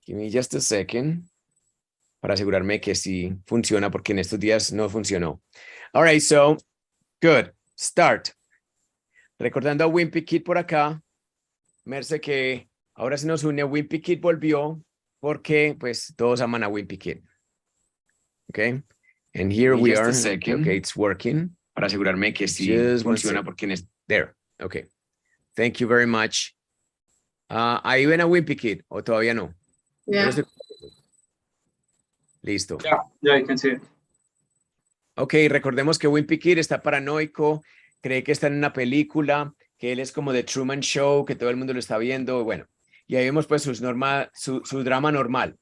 Give me just a second para asegurarme que sí funciona porque en estos días no funcionó. All right, so good. Start. Recordando a Wimpy Kid por acá. Merce que ahora se nos une. Wimpy Kid volvió porque pues todos aman a Wimpy Kid. Okay. And here we are. Okay, it's working. Para asegurarme que sí Just funciona porque en este... There. Okay. Thank you very much. Ahí ven a Wimpy Kid o todavía no. Yeah. Listo. Yeah, I can see it. Ok, recordemos que Wimpy Kid está paranoico, cree que está en una película, que él es como The Truman Show, que todo el mundo lo está viendo, bueno. Y ahí vemos pues su drama normal.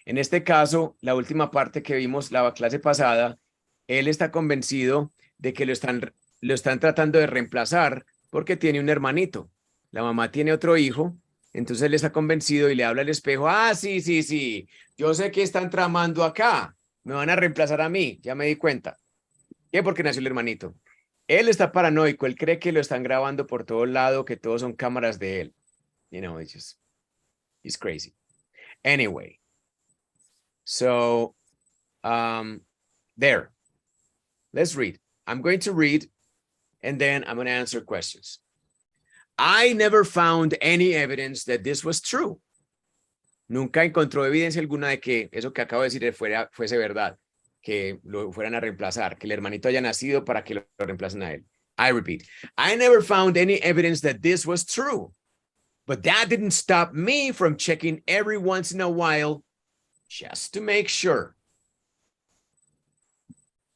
En este caso, la última parte que vimos la clase pasada, él está convencido de que lo están tratando de reemplazar porque tiene un hermanito. La mamá tiene otro hijo, entonces él está convencido y le habla al espejo, sí, yo sé que están tramando acá, me van a reemplazar a mí, ya me di cuenta. ¿Qué? Porque nació el hermanito. Él está paranoico, él cree que lo están grabando por todo lado, que todos son cámaras de él. You know, he's crazy. Anyway. So, there. Let's read. I'm going to read, and then I'm going to answer questions. I never found any evidence that this was true. Nunca encontró evidencia alguna de que eso que acabo de decir fuese verdad, que lo fueran a reemplazar, que el hermanito haya nacido para que lo reemplacen a él. I repeat, I never found any evidence that this was true, but that didn't stop me from checking every once in a while just to make sure.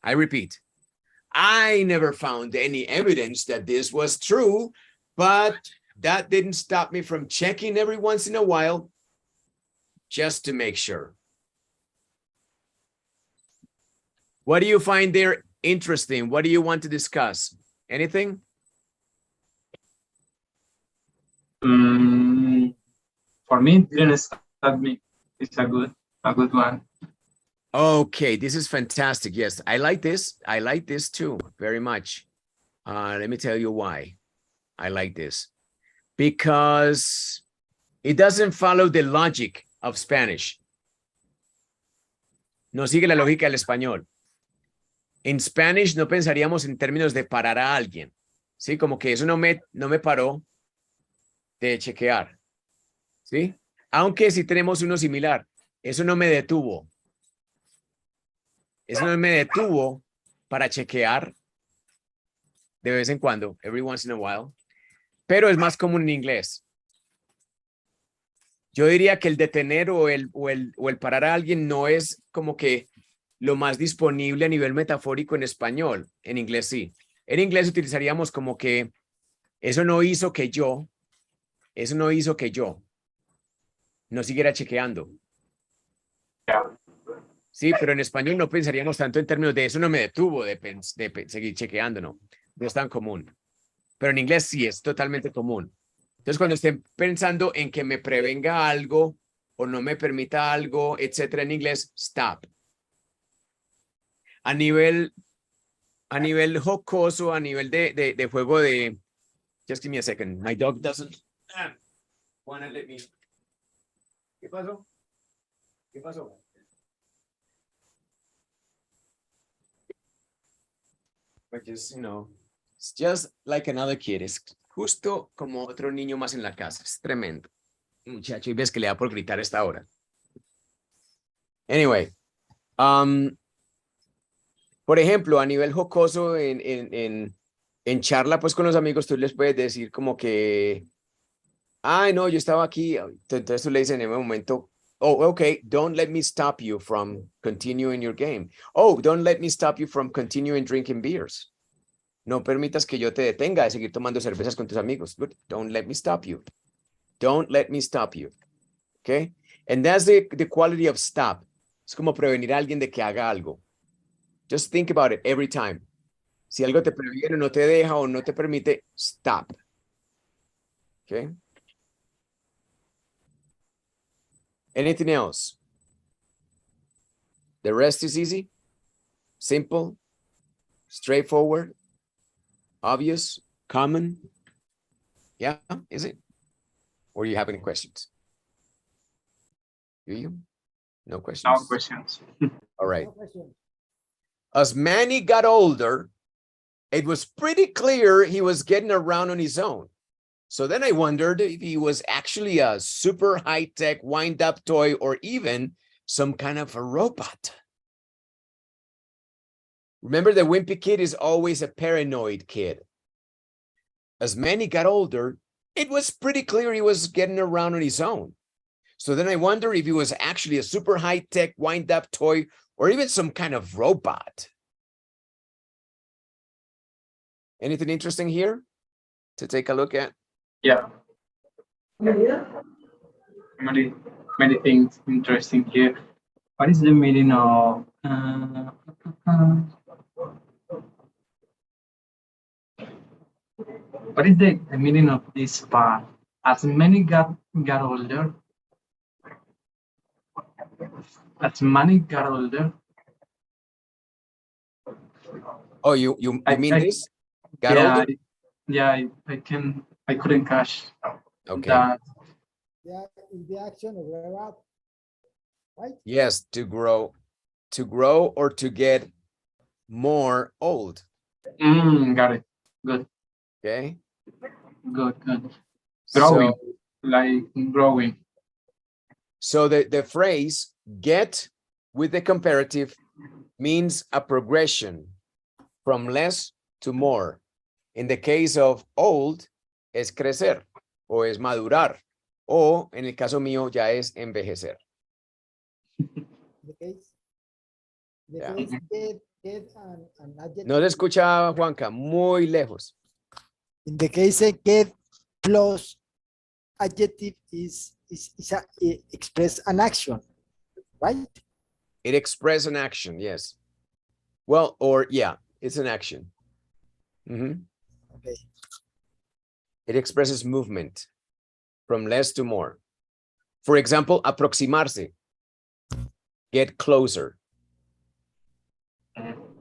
I repeat, I never found any evidence that this was true, but that didn't stop me from checking every once in a while just to make sure. What do you find there interesting? What do you want to discuss? Anything? For me, it didn't stop me. It's a good one. Okay, this is fantastic. Yes, I like this. I like this too, very much. Let me tell you why I like this. Because it doesn't follow the logic of Spanish. No sigue la lógica del español. En Spanish no pensaríamos en términos de parar a alguien. ¿Sí? Como que eso no me paró de chequear. ¿Sí? Aunque sí tenemos uno similar. Eso no me detuvo. Eso no me detuvo para chequear de vez en cuando, every once in a while. Pero es más común en inglés. Yo diría que el detener o el parar a alguien no es como que lo más disponible a nivel metafórico en español. En inglés sí. En inglés utilizaríamos como que eso no hizo que yo no siguiera chequeando. Sí, pero en español no pensaríamos tanto en términos de eso no me detuvo de seguir chequeando, no. No es tan común. Pero en inglés sí es totalmente común. Entonces, cuando estén pensando en que me prevenga algo o no me permita algo, etcétera, en inglés, stop. A nivel jocoso, a nivel de juego de... Just give me a second. My dog doesn't wanna let me... ¿Qué pasó? ¿Qué pasó? But just, you know, it's just like another kid. Es justo como otro niño más en la casa. Es tremendo. Muchacho, y ves que le da por gritar a esta hora. Anyway, por ejemplo, a nivel jocoso en charla pues con los amigos, tú les puedes decir como que, ay, no, yo estaba aquí. Entonces tú le dices en ese momento, oh, okay, don't let me stop you from continuing your game. Oh, don't let me stop you from continuing drinking beers. No permitas que yo te detenga de seguir tomando cervezas con tus amigos. Good. Don't let me stop you. Don't let me stop you. Okay? And that's the quality of stop. Es como prevenir a alguien de que haga algo. Just think about it every time. Si algo te previene, no te deja o no te permite, stop. Okay? Anything else? The rest is easy, simple, straightforward, obvious, common. Yeah, is it? Or do you have any questions? Do you? No questions. No questions. All right. As Manny got older, it was pretty clear he was getting around on his own. So then I wondered if he was actually a super high-tech wind-up toy or even some kind of a robot. Remember, the wimpy kid is always a paranoid kid. As Manny got older, it was pretty clear he was getting around on his own. So then I wonder if he was actually a super high-tech wind-up toy or even some kind of robot. Anything interesting here to take a look at? Yeah. Many things interesting here. What is the meaning of what is the meaning of this part? As many got older, as many got older. Oh, you mean this? Got yeah, older? I couldn't catch Okay. that. Yeah, in the action of grow up, right? Yes, to grow or to get more old. Got it. Good. Okay. Good. So, Growing, like growing. so the phrase get with the comparative means a progression from less to more. In the case of old, es crecer o es madurar. O en el caso mío ya es envejecer. The case, Yeah. get an adjective. No le escuchaba, Juanca, muy lejos. In the case get plus adjective express an action, right? It expresses an action, yes. Well, or yeah, it's an action. Okay. It expresses movement from less to more. For example, aproximarse, get closer.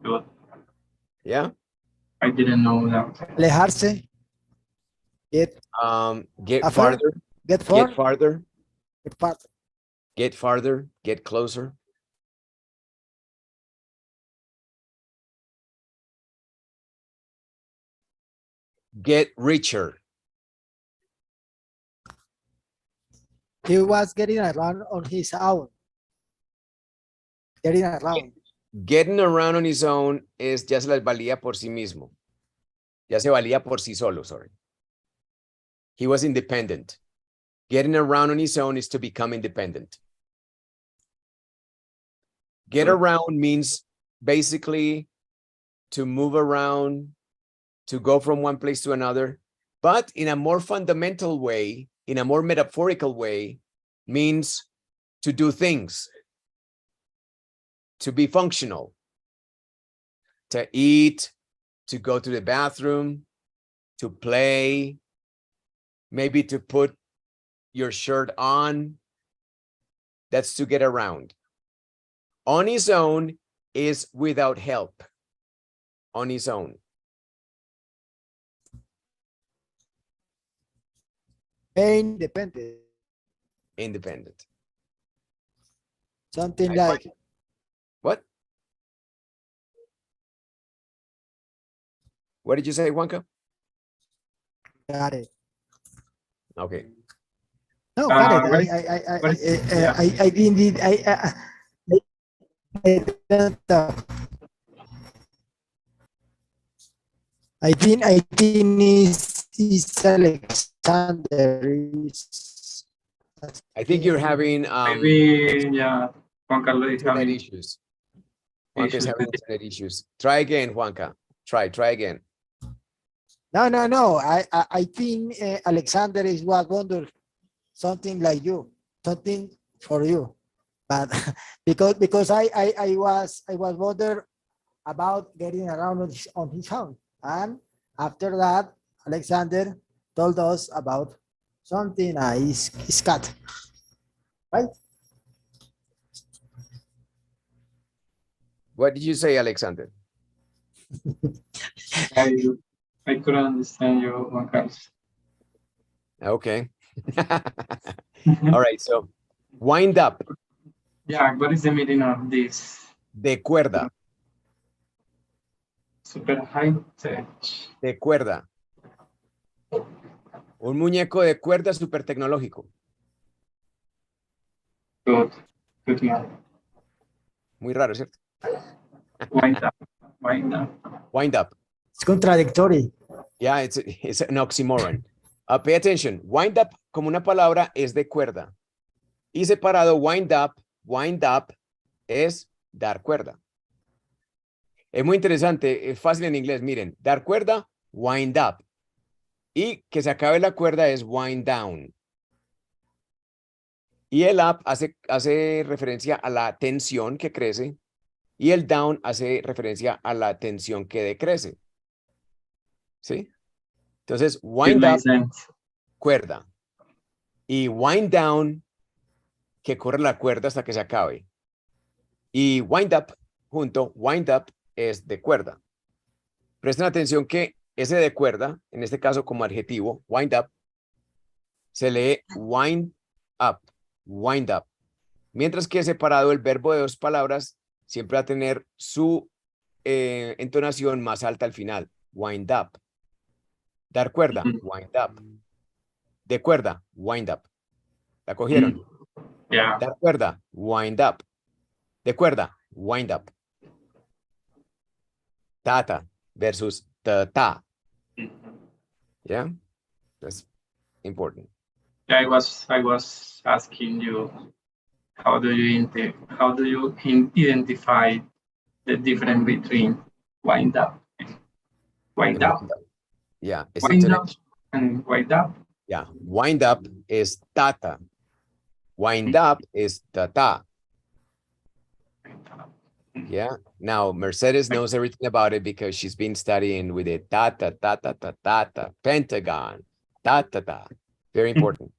Good. Yeah. I didn't know that. Alejarse, get Get Afar? farther, get far, get farther, get far. get farther, get closer. Get richer. He was getting around on his own. Getting around. Getting around on his own es ya se las valía por sí mismo. Ya se valía por sí solo, sorry. He was independent. Getting around on his own is to become independent. Get around means basically to move around, to go from one place to another, but in a more fundamental way, in a more metaphorical way, means to do things, to be functional, to eat, to go to the bathroom, to play, maybe to put your shirt on. That's to get around. On his own is without help. On his own. Independent. Independent. Something I like What? What did you say, Juanca? got it. Okay. No, got what it. is- I didn't. I think is Alexander. I think you're having Maybe, yeah, Juan Carlos is internet having issues. Juanca is issues having with internet issues. Try again, Juanca. Try again. No. I think Alexander is what wonder something like you, something for you, but because I was wonder about getting around on his own, and after that Alexander told us about something is cut, right? What did you say, Alexander? I couldn't understand you, Juan Carlos. Okay. All right. So Wind up, Yeah, what is the meaning of this? de cuerda, Super high tech. de cuerda. Un muñeco de cuerda súper tecnológico. Good. Good man. Muy raro, ¿cierto? Wind up. Wind up. Wind up. It's contradictory. Yeah, it's an oxymoron. Pay attention. Wind up como una palabra es de cuerda. Y separado, wind up es dar cuerda. Es muy interesante, es fácil en inglés. Miren, dar cuerda, wind up. Y que se acabe la cuerda es wind down. Y el up hace referencia a la tensión que crece. Y el down hace referencia a la tensión que decrece. ¿Sí? Entonces, It wind up, makes sense. cuerda. Y wind down, que corre la cuerda hasta que se acabe. Y wind up, junto, wind up es de cuerda. Presten atención que ese de cuerda, en este caso como adjetivo, wind up, se lee wind up, wind up. Mientras que separado el verbo de dos palabras siempre va a tener su entonación más alta al final, wind up. Dar cuerda, wind up. De cuerda, wind up. ¿La cogieron? Yeah. Dar cuerda, wind up. De cuerda, wind up. Tata versus ta. Yeah, that's important. Yeah, I was asking you, how do you identify the difference between wind up and wind up? Yeah, it's Wind up intonation. and wind up. Yeah, wind up is tata. Wind up is ta. Yeah. Now Mercedes knows everything about it because she's been studying with it. Ta. Pentagon. Ta. Very important.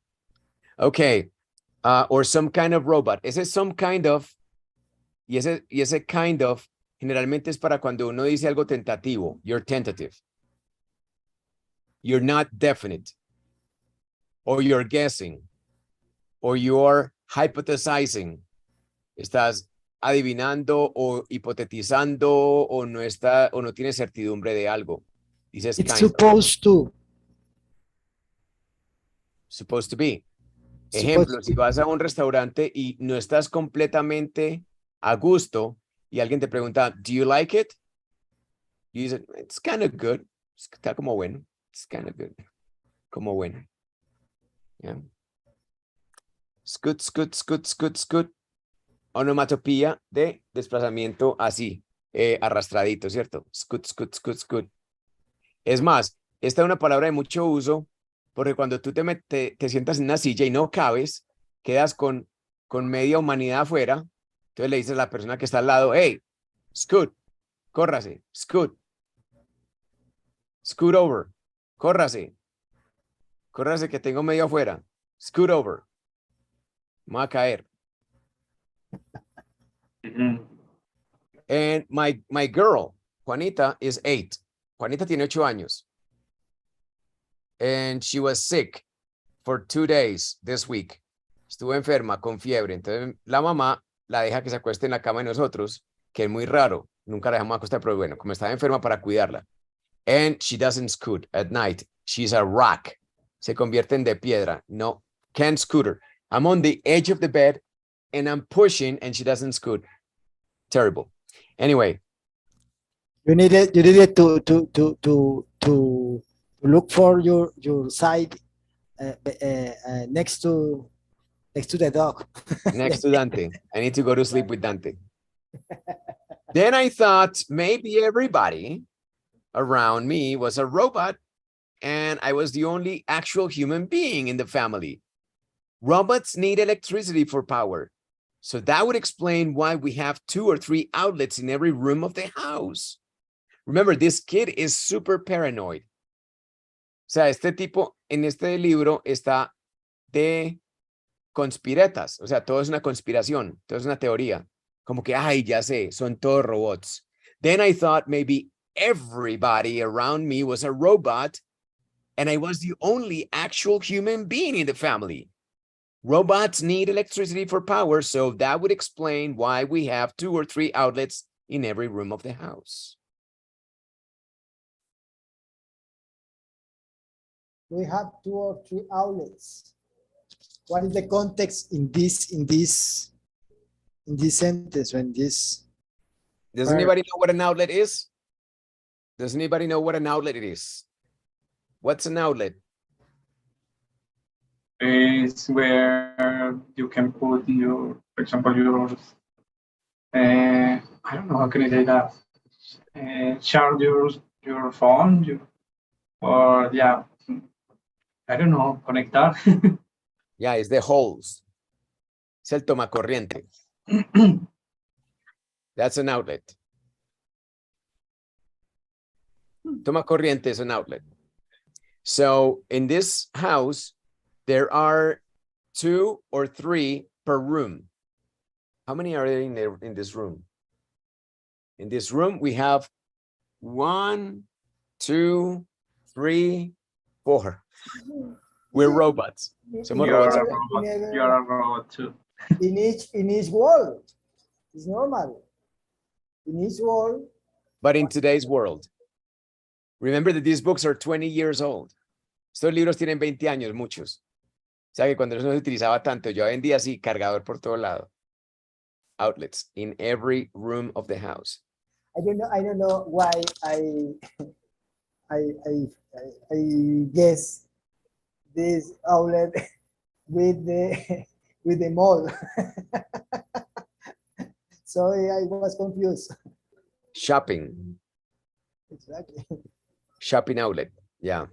Okay. Or some kind of robot. Ese some kind of. Y ese kind of generalmente es para cuando uno dice algo tentativo. You're tentative. You're not definite. Or you're guessing. Or you're hypothesizing. Estás adivinando o hipotetizando o no tiene certidumbre de algo. Dices It's kind of. Supposed to be. Ejemplo, si vas a un restaurante y no estás completamente a gusto y alguien te pregunta, do you like it? You dices, it's kind of good. Está como bueno. It's kind of good. Como bueno. Yeah. Scoot. Onomatopía de desplazamiento así, arrastradito, ¿cierto? Scoot. Es más, esta es una palabra de mucho uso porque cuando tú te sientas en una silla y no cabes, quedas con media humanidad afuera, entonces le dices a la persona que está al lado, hey, scoot, córrase, scoot over, córrase que tengo medio afuera, scoot over, me voy a caer. And my girl, Juanita, is 8. Juanita tiene 8 años. And she was sick for 2 days this week. Estuvo enferma con fiebre. Entonces la mamá la deja que se acueste en la cama de nosotros, que es muy raro. Nunca la dejamos acostar, pero bueno, como estaba enferma para cuidarla. And she doesn't scoot at night. She's a rock. Se convierte en de piedra. No, can't scoot her. I'm on the edge of the bed and I'm pushing and she doesn't scoot. Terrible. Anyway, You needed to look for your side next to the dog. next to Dante. I need to go to sleep with Dante. Then I thought maybe everybody around me was a robot and I was the only actual human being in the family. Robots need electricity for power. So that would explain why we have 2 or 3 outlets in every room of the house. Remember, this kid is super paranoid. O sea, este tipo en este libro está de conspiretas. O sea, todo es una conspiración, todo es una teoría. Como que, ay, ya sé, son todos robots. Then I thought maybe everybody around me was a robot and I was the only actual human being in the family. Robots need electricity for power, so that would explain why we have 2 or 3 outlets in every room of the house. We have 2 or 3 outlets. What is the context in this sentence when this? Does anybody know what an outlet is? Does anybody know what an outlet is? What's an outlet? It's where you can put your, for example, your, I don't know, how can I say that? Charge your phone, or yeah, I don't know, conectar. Yeah, it's the holes. Es el tomacorriente. That's an outlet. Tomacorriente is an outlet. So in this house, there are 2 or 3 per room. How many are there in this room? In this room, we have 1, 2, 3, 4. We're robots. Somos You're robots. a robot. You're a robot too. In each wall. It's normal. In each wall. But in today's world, remember that these books are 20 years old. Estos libros tienen 20 años, muchos. O sea que cuando eso no se utilizaba tanto, yo vendía así, cargador por todo lado. Outlets in every room of the house. I don't know why I guess this outlet with the mall. So I was confused. Shopping. Exactly. Shopping outlet. Yeah.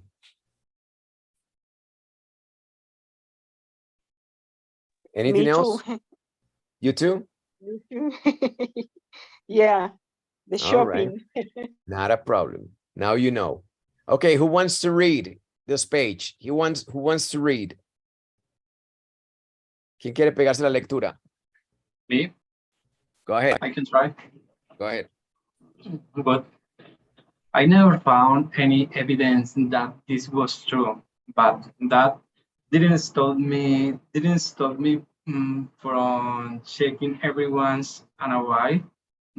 Anything Me else? too. You too? Me too. Yeah, the All right. shopping. Not a problem. Now you know. Okay, who wants to read this page? Who wants to read? ¿Quién quiere pegarse la lectura? Me, Go ahead. I can try. Go ahead. But I never found any evidence that this was true. But that didn't stop me from checking every once in a while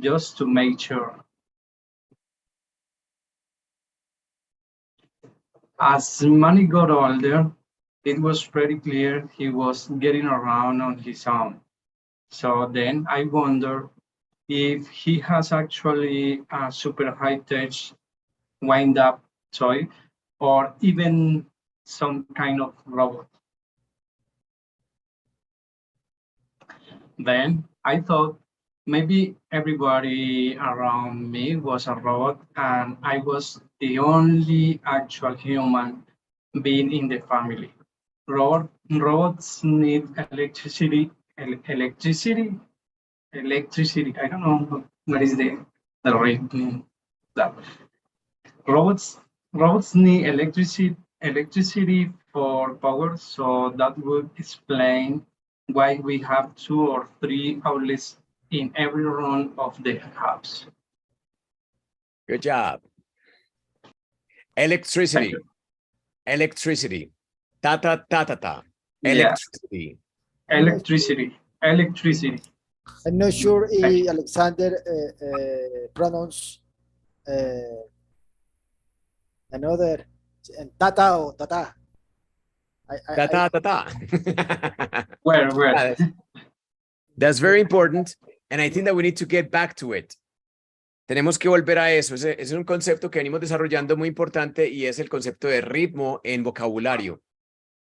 just to make sure. As Manny got older, it was pretty clear he was getting around on his own. So then I wonder if he has actually a super high-tech wind-up toy or even some kind of robot. Then I thought maybe everybody around me was a robot and I was the only actual human being in the family. Robots need electricity. I don't know what is the right that. Robots need electricity for power, so that would explain why we have 2 or 3 outlets in every room of the house. Good job. Electricity. Electricity. Ta ta ta ta ta. Electricity. Electricity. I'm not sure if Alexander pronounce another tata or tata. Ta ta ta ta. Where? That's very important. And I think that we need to get back to it. Tenemos que volver a eso. Ese es un concepto que venimos desarrollando muy importante y es el concepto de ritmo en vocabulario.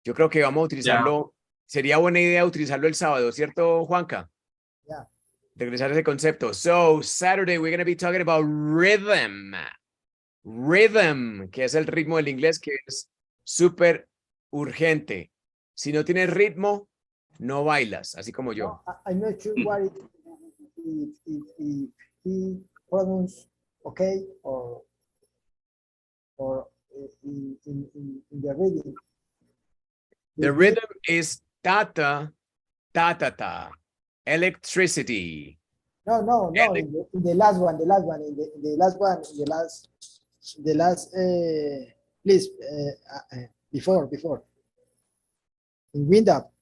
Yo creo que vamos a utilizarlo. Sería buena idea utilizarlo el sábado, ¿cierto, Juanca? Yeah. Regresar a ese concepto. So, Saturday we're going to be talking about rhythm. Rhythm, que es el ritmo del inglés, que es súper urgente. Si no tienes ritmo, no bailas, así como yo. No, I'm not sure what if he pronounce okay or in the reading. The rhythm is ta-ta, ta-ta-ta. Electricity. No. In the last one, please, before. In wind up.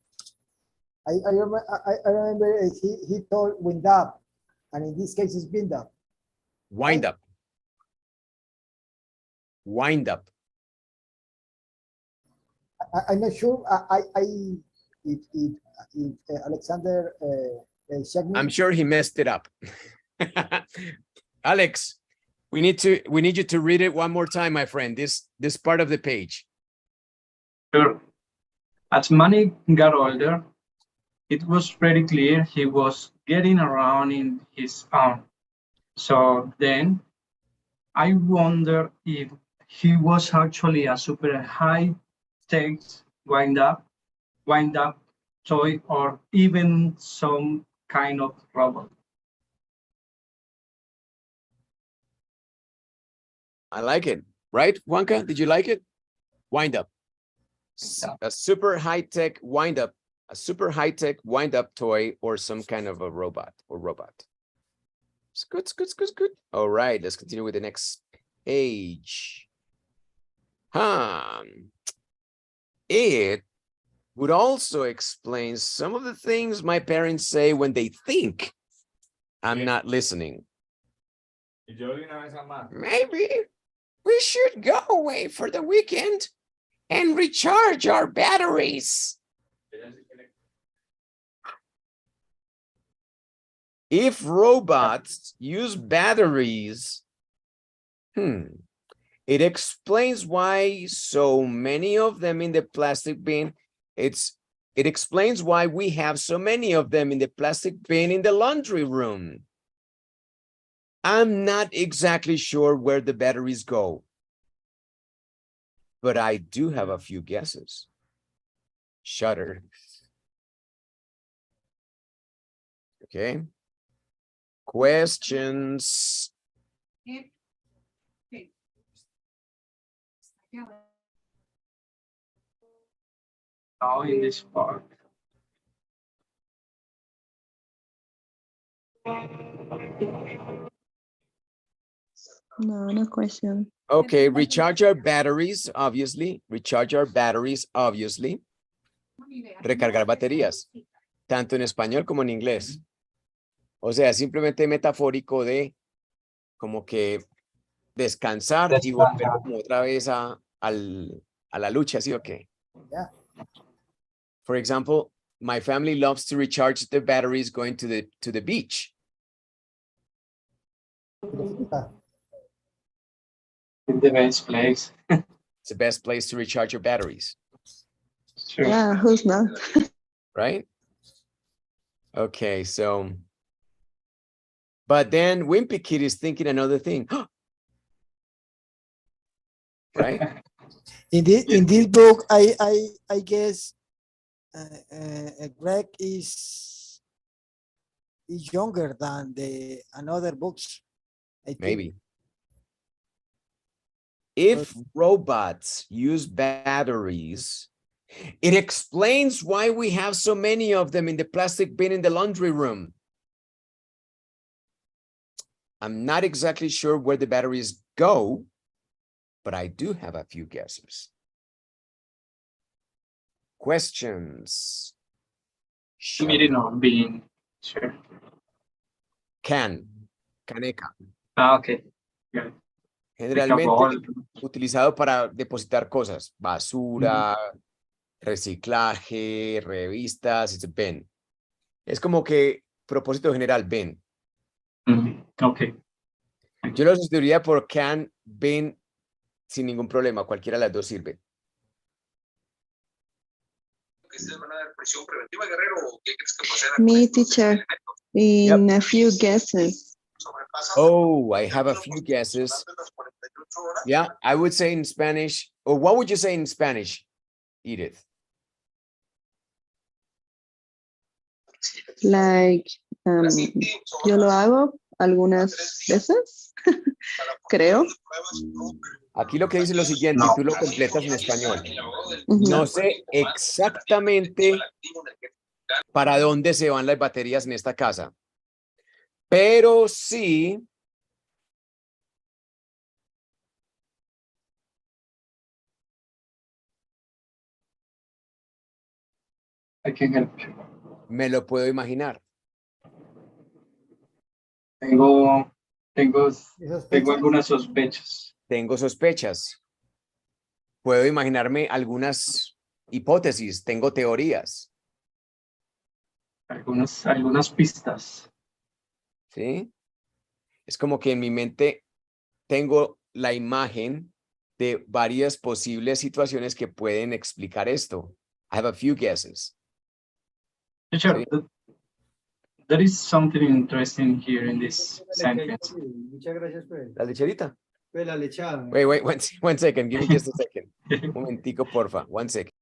I remember he told wind up, and in this case it's wind up. Wind up. Wind up. I'm not sure. If Alexander check me. I'm sure he messed it up. Alex, we need you to read it one more time, my friend. This part of the page. Sure. As Manny got older, it was pretty clear he was getting around in his own. So then I wonder if he was actually a super high-tech wind-up toy, or even some kind of robot. I like it. Right, Juanca? Did you like it? Wind up. A super high-tech wind up. A super high-tech wind-up toy or some kind of a robot or robot. It's good, it's good, it's good, it's good. All right, let's continue with the next page. It would also explain some of the things my parents say when they think I'm not listening. Maybe we should go away for the weekend and recharge our batteries. If robots use batteries, it explains why so many of them in the plastic bin. It explains why we have so many of them in the plastic bin in the laundry room. I'm not exactly sure where the batteries go, but I do have a few guesses. Shutter. Okay. Questions. Now in this part. No question. Okay, recharge our batteries, obviously. Recharge our batteries, obviously. Recargar baterías, tanto en español como en inglés. O sea, simplemente metafórico de como que descansar y volver como otra vez a la lucha, ¿sí o qué? Yeah. For example, my family loves to recharge their batteries going to the beach. In the best place. It's the best place to recharge your batteries. Sure. Yeah, who's not? Right? Okay, so, but then Wimpy Kid is thinking another thing. Right? In this book, I guess Greg is younger than the another books. I think. Maybe. If robots use batteries, it explains why we have so many of them in the plastic bin in the laundry room. I'm not exactly sure where the batteries go, but I do have a few guesses. Questions? Meeting or being. Sure. Caneca. Okay. Yeah. Generalmente utilizado para depositar cosas, basura, reciclaje, revistas, it's a bin. Es como que propósito general, bin. Okay. Yo lo sustituiría por can, bin, sin ningún problema, cualquiera de las dos sirve. Me, teacher, in a few guesses. Oh, I have a few guesses. Yeah, I would say in Spanish, or what would you say in Spanish, Edith? Like, yo lo hago algunas veces, creo. Aquí lo que dice es lo siguiente, No. tú lo completas en español. Ujú. No sé exactamente para dónde se van las baterías en esta casa, pero sí I can help you. Me lo puedo imaginar. Tengo, tengo, ¿Y tengo sospechas? algunas sospechas. Tengo sospechas. Puedo imaginarme algunas hipótesis. Tengo teorías. Algunas pistas. ¿Sí? Es como que en mi mente tengo la imagen de varias posibles situaciones que pueden explicar esto. I have a few guesses. Teacher, Sí. there is something interesting here in this sentence. Muchas gracias, pues. ¿La lecherita? Pues la lechada. Wait, one second. Give me just a second. Un momentico, porfa. One second.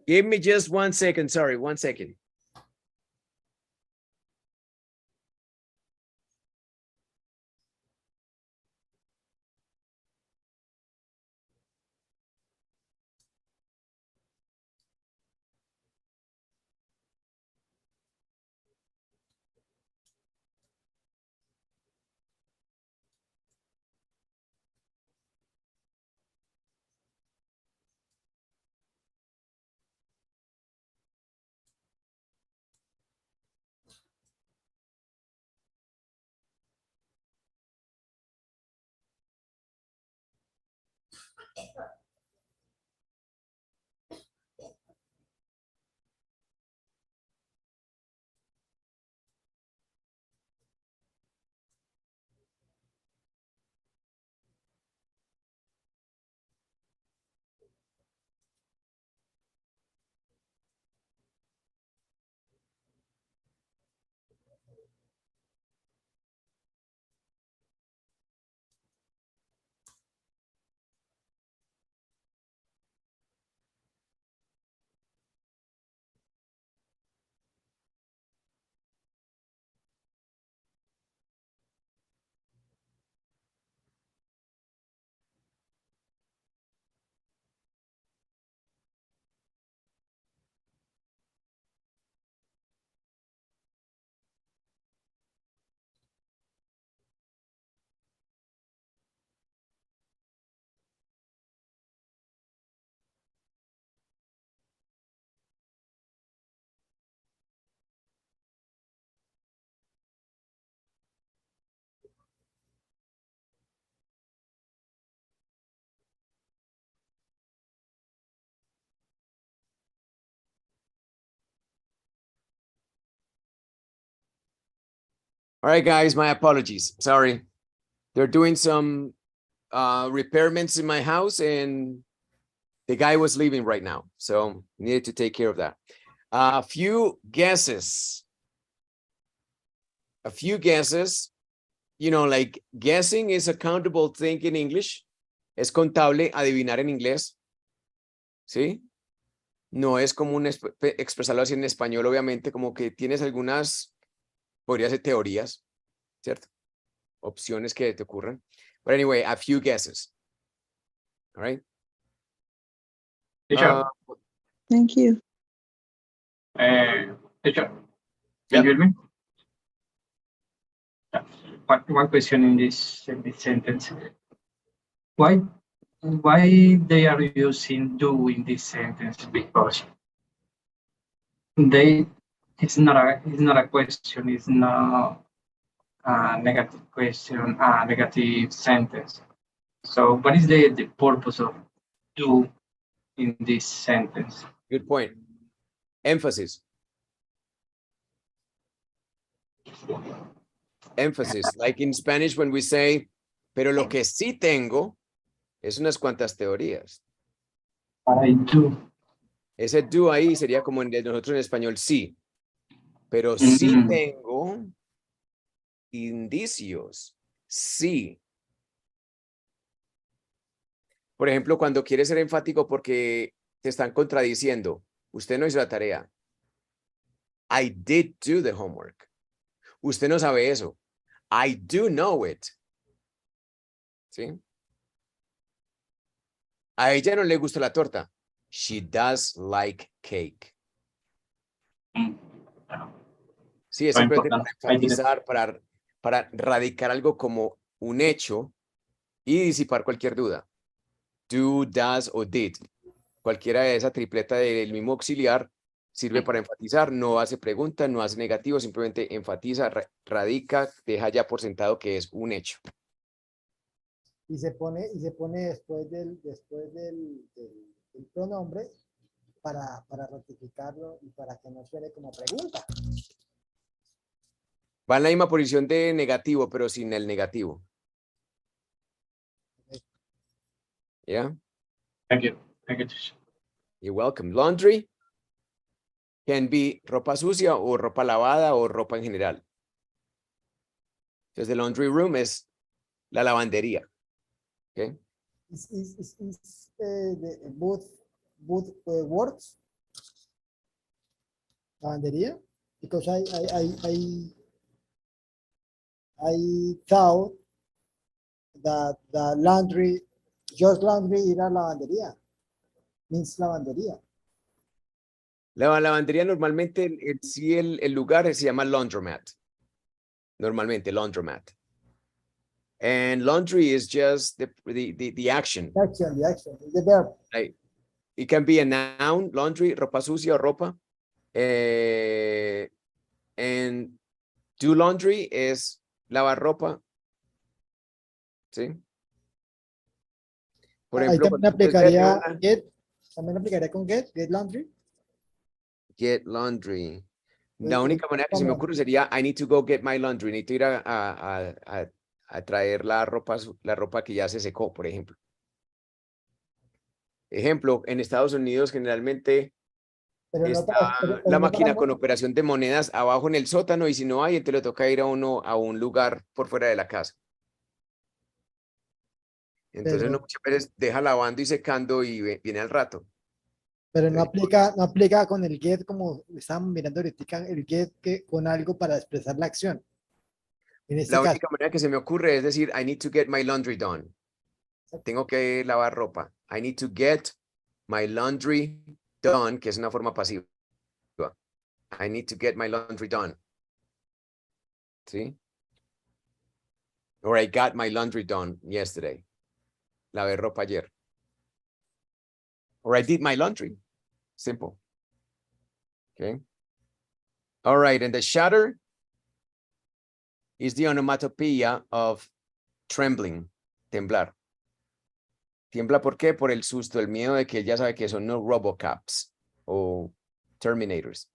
Give me just 1 second. Sorry, 1 second. All right, guys, my apologies. Sorry. They're doing some repairments in my house and the guy was leaving right now. So needed to take care of that. A few guesses. A few guesses. You know, like guessing is a countable thing in English. Es contable adivinar en inglés. ¿Sí? No es común expresarlo así en español, obviamente, como que tienes algunas, podría ser teorías, ¿cierto? Opciones que te ocurren. But anyway, a few guesses. All right. Teacher, Thank you. teacher, Yeah. can you hear me? One question in this sentence. Why they are using do in this sentence? Because it's not a question, it's not a negative question, a negative sentence. So what is the purpose of do in this sentence? Good point. Emphasis. Emphasis. Like in Spanish when we say, pero lo que sí tengo es unas cuantas teorías. I do. Ese do ahí sería como en nosotros en español, sí. Pero sí tengo indicios. Sí. Por ejemplo, cuando quieres ser enfático porque te están contradiciendo, usted no hizo la tarea. I did do the homework. Usted no sabe eso. I do know it. ¿Sí? A ella no le gusta la torta. She does like cake. Sí, es simplemente para enfatizar, para radicar algo como un hecho y disipar cualquier duda. Do, does o did. Cualquiera de esa tripleta del mismo auxiliar sirve para enfatizar, no hace pregunta, no hace negativo, simplemente enfatiza, radica, deja ya por sentado que es un hecho. Y se pone después del pronombre para ratificarlo y para que no suene como pregunta. Va en la misma posición de negativo, pero sin el negativo. ¿Ya? Thank you. Thank you, teacher. You're welcome. Laundry can be ropa sucia o ropa lavada o ropa en general. Entonces, the laundry room es la lavandería. Okay. Is both words? Lavandería? Because I thought that the laundry, just laundry era lavandería. Means lavandería. La lavandería normalmente, el lugar se llama laundromat. Normalmente, laundromat. And laundry is just the action. The action, the verb. Right. It can be a noun, laundry, ropa sucia o ropa. And do laundry es lavar ropa. ¿Sí? Por ejemplo, también aplicaría get. También aplicaría con get laundry. Get laundry. La única manera que se me ocurre sería I need to go get my laundry. Necesito ir a traer la ropa que ya se secó, por ejemplo. Ejemplo, en Estados Unidos generalmente está la máquina con operación de monedas abajo en el sótano y si no hay, entonces le toca ir a un lugar por fuera de la casa. Entonces uno muchas veces deja lavando y secando y viene al rato. Pero no aplica con el get como estábamos mirando ahorita, el get que con algo para expresar la acción. En este La caso. única manera que se me ocurre es decir, I need to get my laundry done. Tengo que lavar ropa. I need to get my laundry done, que es una forma pasiva. I need to get my laundry done. ¿Sí? Or I got my laundry done yesterday. Lavé ropa ayer. Or I did my laundry. Simple. Okay. All right. And the shudder is the onomatopoeia of trembling, temblar. Tiembla, ¿por qué? Por el susto, el miedo de que él ya sabe que son no Robocops o Terminators.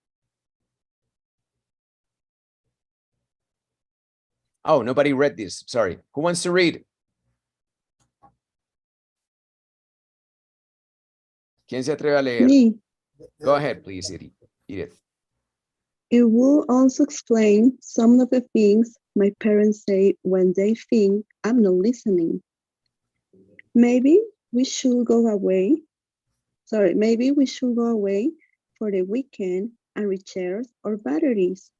Oh, nobody read this. Sorry. Who wants to read? ¿Quién se atreve a leer? Me. Go ahead, please, Edith. It will also explain some of the things my parents say when they think I'm not listening. Maybe we should go away. Maybe we should go away for the weekend and recharge our batteries.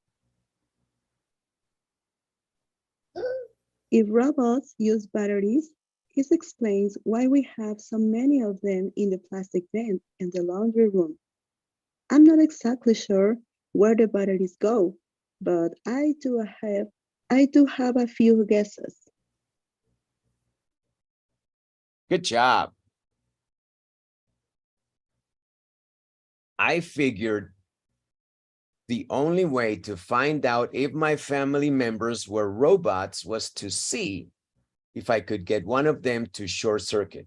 If robots use batteries, this explains why we have so many of them in the plastic bin in the laundry room. I'm not exactly sure where the batteries go, but I do have a few guesses. Good job. I figured the only way to find out if my family members were robots was to see if I could get one of them to short circuit.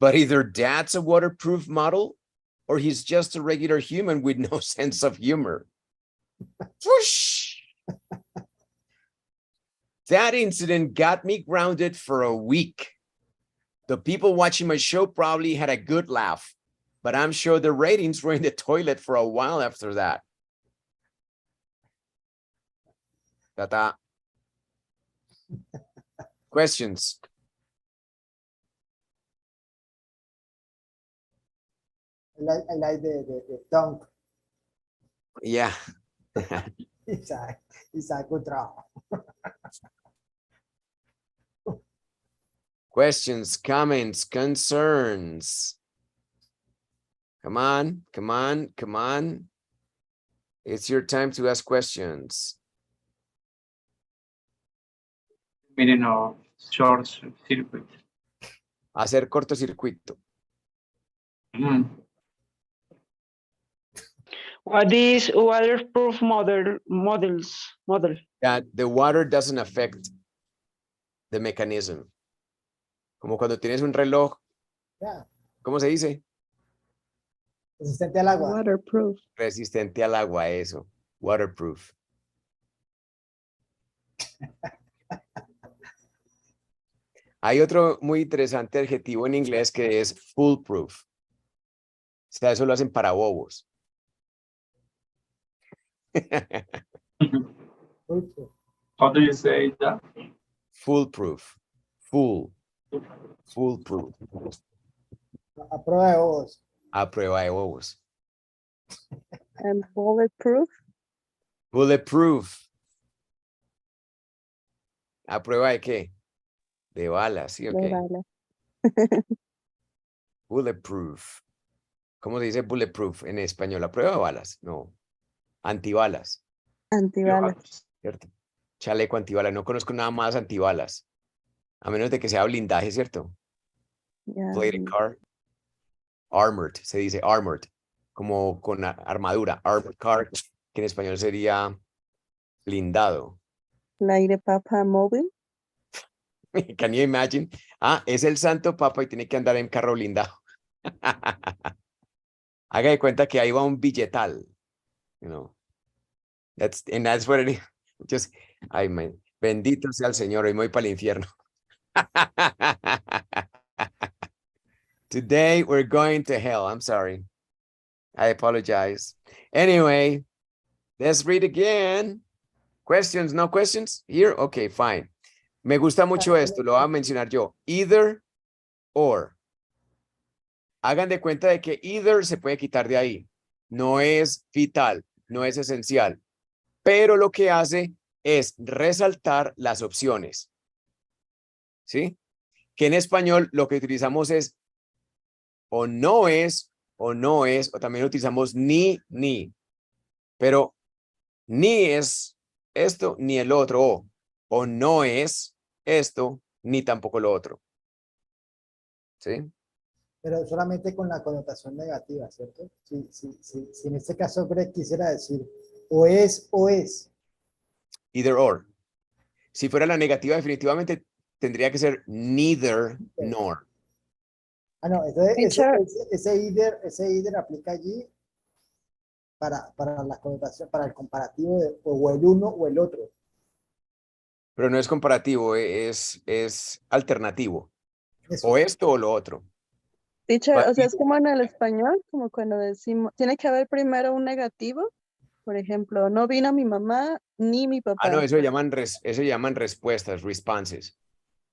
But either Dad's a waterproof model or he's just a regular human with no sense of humor. Whoosh! That incident got me grounded for a week. The people watching my show probably had a good laugh, but I'm sure the ratings were in the toilet for a while after that. Ta-ta. Questions? I like the dunk. Yeah. It's a good draw. Questions, comments, concerns. Come on, come on, come on. It's your time to ask questions. Miren, no, short circuit. Hacer cortocircuito. Mm. What is waterproof model? That the water doesn't affect the mechanism. Como cuando tienes un reloj, Yeah. ¿cómo se dice? Resistente al agua. Waterproof. Resistente al agua, eso. Waterproof. Hay otro muy interesante adjetivo en inglés que es foolproof. O sea, eso lo hacen para bobos. How do you say that? Foolproof. Foolproof. A prueba de ojos. A prueba de bobos. And bulletproof. Bulletproof. ¿A prueba de qué? De balas, ¿sí o De qué? bala. Bulletproof. ¿Cómo se dice bulletproof en español? ¿A prueba de balas? No. Antibalas, Antibalas. ¿cierto? Chaleco antibalas. No conozco nada más antibalas. A menos de que sea blindaje, ¿cierto? Yeah. Plated car. Armored, se dice armored. Como con armadura. Armored car, que en español sería blindado. Like the Papa Mobile. Can you imagine? Ah, es el Santo Papa y tiene que andar en carro blindado. Haga de cuenta que ahí va un billetal. You know. That's what it is. Just, ay, man. Bendito sea el Señor, hoy me voy para el infierno. Today we're going to hell. I'm sorry. I apologize. Anyway, let's read again. Questions? No questions? Here? Okay, fine. Me gusta mucho esto, lo voy a mencionar yo. Either or. Hagan de cuenta de que either se puede quitar de ahí. No es vital, no es esencial. Pero lo que hace es resaltar las opciones. ¿Sí? Que en español lo que utilizamos es o no es, o no es, o también utilizamos ni. Pero ni es esto, ni el otro, o no es esto, ni tampoco lo otro. ¿Sí? Pero solamente con la connotación negativa, ¿cierto? Si en este caso Greg quisiera decir o es o es. Either or. Si fuera la negativa, definitivamente tendría que ser neither nor. Ah, no, entonces Teacher. ese either aplica allí para la connotación, para el comparativo de o el uno o el otro. Pero no es comparativo, es alternativo. Eso. O esto o lo otro. Teacher, But o sea, es como en el español, como cuando decimos, tiene que haber primero un negativo. Por ejemplo, no vino mi mamá ni mi Ah, no, papá. eso llaman respuestas, responses.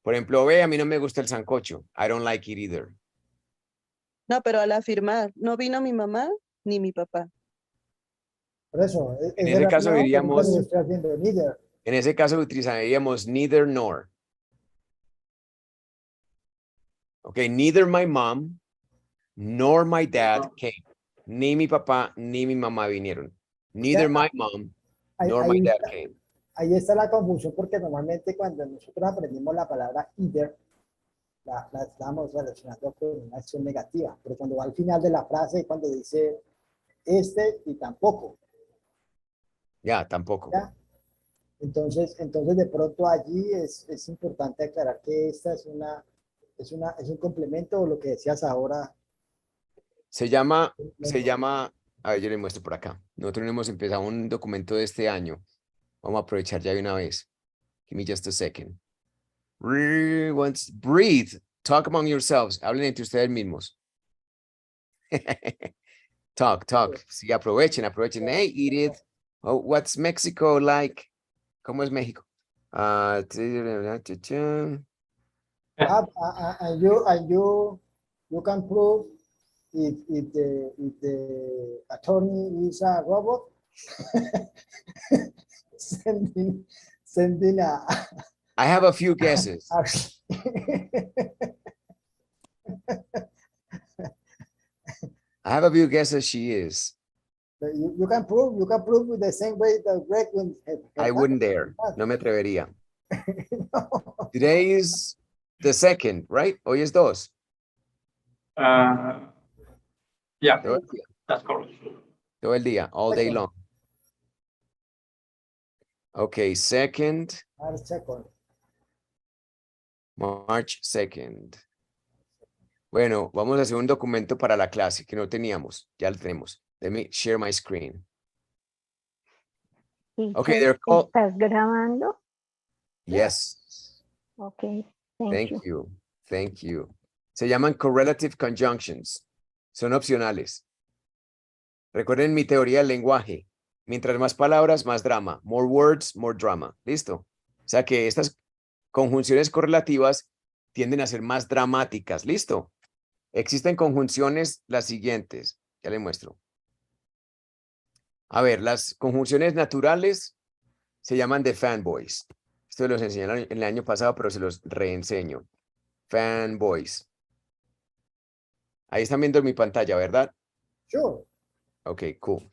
Por ejemplo, ve, a mí no me gusta el sancocho. I don't like it either. No, pero al afirmar, no vino mi mamá ni mi papá. Por eso, En es ese de caso la pregunta que diríamos, yo estoy haciendo, neither. en ese caso utilizaríamos neither nor. Okay, neither my mom nor my dad came. Ni mi papá ni mi mamá vinieron. Neither my mom Ahí, nor my ahí dad está, came. ahí está la confusión porque normalmente cuando nosotros aprendimos la palabra either, la estamos relacionando con una acción negativa, pero cuando va al final de la frase, cuando dice este y tampoco, Ya, tampoco. ¿ya? Entonces de pronto allí es importante aclarar que esta es un complemento o lo que decías ahora. Se llama, a ver, yo le muestro por acá. Nosotros no hemos empezado un documento de este año. Vamos a aprovechar ya de una vez. Give me just a second. Breathe. Talk among yourselves. Hablen entre ustedes mismos. Talk. Sí, aprovechen. Hey, Edith. Oh, what's Mexico like? ¿Cómo es México? And you can prove if the attorney is a robot. sending a I have a few guesses. I have a few guesses she is. You can prove with the same way that Greg when I wouldn't dare. No me atrevería. Today is the second, right? Hoy es 2. Yeah, Todo el día. that's correct. Todo el día, all day long. Okay, second, March 2nd. Bueno, vamos a hacer un documento para la clase que no teníamos. Ya lo tenemos. Let me share my screen. Okay, they're called. ¿Estás grabando? Yes. Okay, Thank you. Se llaman correlative conjunctions. Son opcionales. Recuerden mi teoría del lenguaje. Mientras más palabras, más drama. More words, more drama. ¿Listo? O sea que estas conjunciones correlativas tienden a ser más dramáticas. ¿Listo? Existen conjunciones las siguientes. Ya les muestro. A ver, las conjunciones naturales se llaman de fanboys. Esto los enseñaron en el año pasado, pero se los reenseño. Fanboys. Ahí están viendo mi pantalla, ¿verdad? Sure. Okay, cool.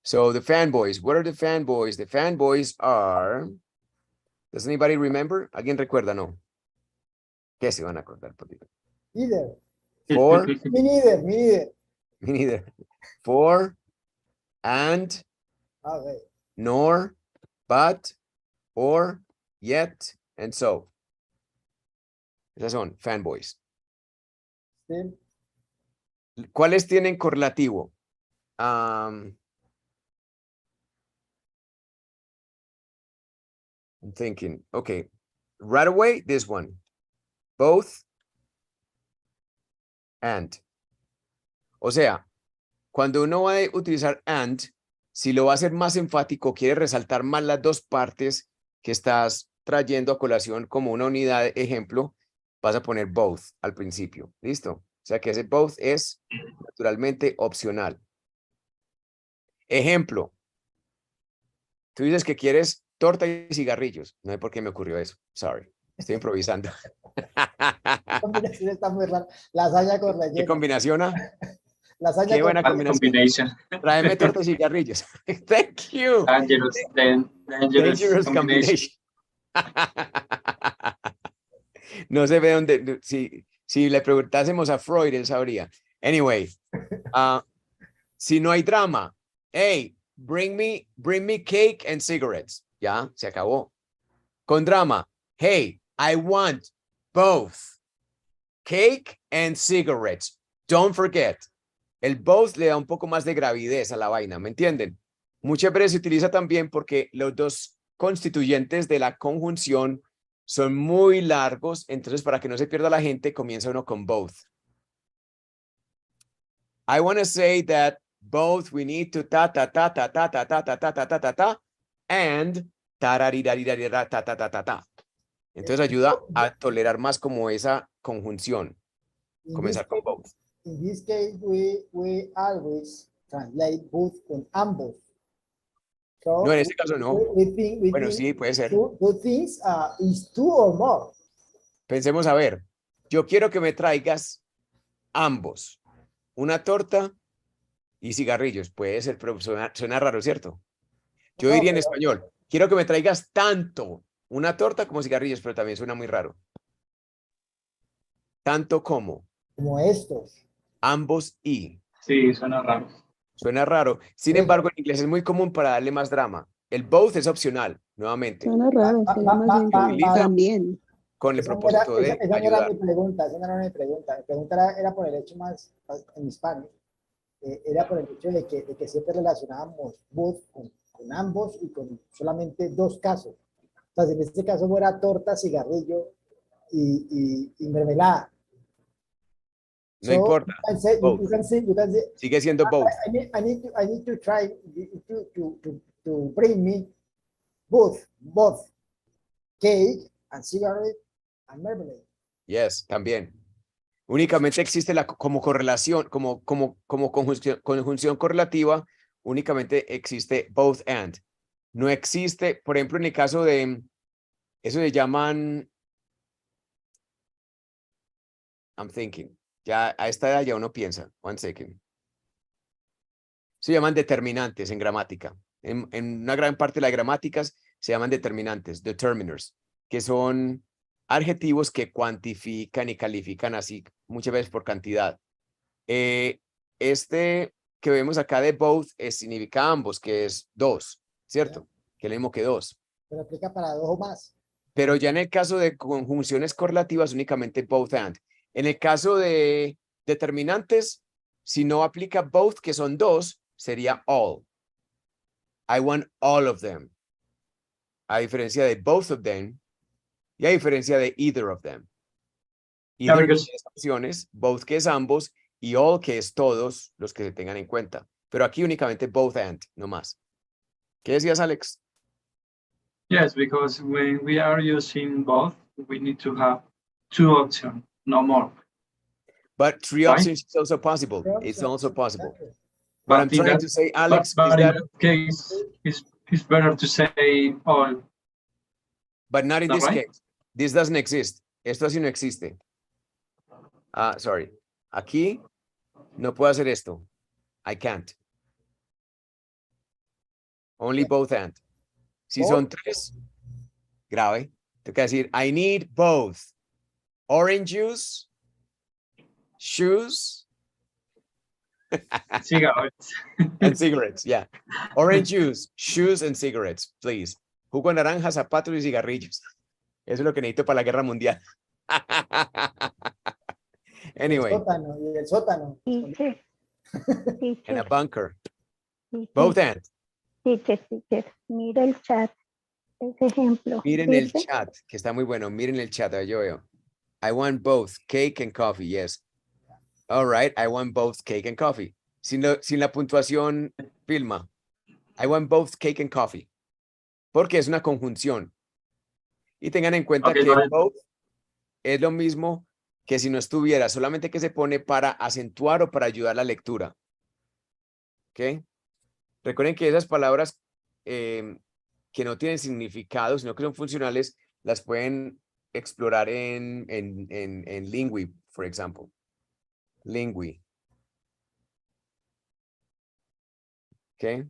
So the fanboys, what are the fanboys? The fanboys are, does anybody remember? ¿Alguien recuerda? No. ¿Qué se van a acordar? Either. For, Me neither. me neither. For, and, Okay. nor, but, or, yet, and so. Esas son fanboys. Still. ¿Cuáles tienen correlativo? I'm thinking, okay, right away, this one, both and. O sea, cuando uno va a utilizar and, si lo va a hacer más enfático, quiere resaltar más las dos partes que estás trayendo a colación como una unidad de ejemplo, vas a poner both al principio. ¿Listo? O sea que ese both es naturalmente opcional. Ejemplo. Tú dices que quieres torta y cigarrillos. No sé por qué me ocurrió eso. Sorry. Estoy improvisando. La combinación está muy rara. Lasaña con relleno. ¿Qué combinación? Lasaña Qué con buena Bad combinación. Tráeme torta y cigarrillos. Thank you. Dangerous combination. No se ve dónde. Si le preguntásemos a Freud, él sabría. Anyway, si no hay drama, hey, bring me cake and cigarettes. Ya, se acabó. Con drama, hey, I want both cake and cigarettes. Don't forget. El both le da un poco más de gravidez a la vaina, ¿me entienden? Muchas veces se utiliza también porque los dos constituyentes de la conjunción son muy largos, entonces para que no se pierda la gente, comienza uno con both. I want to say that both we need to ta ta ta ta ta ta ta ta ta ta ta ta ta and tararirirarira ta ta ta ta ta. Entonces ayuda a tolerar más como esa conjunción. Comenzar con both. In this case, we always translate both con ambos. So No, en este caso no. Bueno, think sí, puede ser. two things is two or more. Pensemos a ver. Yo quiero que me traigas ambos. Una torta y cigarrillos. Puede ser, pero suena raro, ¿cierto? Yo No, diría en pero- español, quiero que me traigas tanto una torta como cigarrillos, pero también suena muy raro. Tanto como, Como estos. ambos y. Sí, suena raro. Suena raro. Sin Bueno. embargo, en inglés es muy común para darle más drama. El both es opcional, nuevamente, Suena raro, sería más bien utiliza también. con el Esa no propósito era, de esa no era ayudar. mi pregunta, esa no era mi pregunta. Mi pregunta era por el hecho más en hispano. Era por el hecho de que siempre relacionábamos both con ambos y con solamente dos casos. Entonces, en este caso fuera torta, cigarrillo y mermelada. No importa. You can say, Both. you can say, Sigue siendo both. I need to try to bring me both cake and cigarette and marmalade. Yes, también. Únicamente existe como correlación, como conjunción correlativa, únicamente existe both and. No existe, por ejemplo, en el caso de, eso se llaman, I'm thinking, ya a esta edad ya uno piensa, one second. Se llaman determinantes en gramática. En una gran parte de las gramáticas se llaman determinantes, determiners, que son adjetivos que cuantifican y califican así muchas veces por cantidad. Este que vemos acá de both significa ambos, que es dos, ¿cierto? Que es lo mismo que dos. Pero aplica para dos o más. Pero ya en el caso de conjunciones correlativas, únicamente both and. En el caso de determinantes, si no aplica both, que son dos, sería all. I want all of them. A diferencia de both of them y a diferencia de either of them. Yeah, Either because- que es opciones, both que es ambos y all que es todos los que se tengan en cuenta. Pero aquí únicamente both and, no más. ¿Qué decías, Alex? Yes, because when we are using both, we need to have two options, no more. But three Right. options is also possible. Three It's options, also possible. exactly. What But I'm in trying that- to say, Alex, but is in that, that case, it's better to say all. but not in Is this that right? case. This doesn't exist. Esto así no existe. Sorry. Aquí no puedo hacer esto. I can't. Only both and. Si son tres, grave. Tengo que decir, I need both. Orange juice, shoes, Cigarettes. and cigarettes. Yeah. Orange juice, shoes, and cigarettes, please. Jugo de naranja, zapatos y cigarrillos. Eso es lo que necesito para la guerra mundial. Anyway, Y el sótano. Teacher. in a Teacher. bunker. Teacher. Both and. Teacher. Mira el chat. Ese ejemplo. Miren el ¿sirve? chat, que está muy bueno. Miren el chat, yo veo. I want both cake and coffee, yes. All right, I want both cake and coffee. Sin la puntuación, Vilma. I want both cake and coffee. Porque es una conjunción. Y tengan en cuenta Okay, que go ahead. both es lo mismo que si no estuviera, solamente que se pone para acentuar o para ayudar la lectura. ¿Ok? Recuerden que esas palabras que no tienen significado, sino que son funcionales, las pueden explorar en Lingui, for example. Lingui. Okay.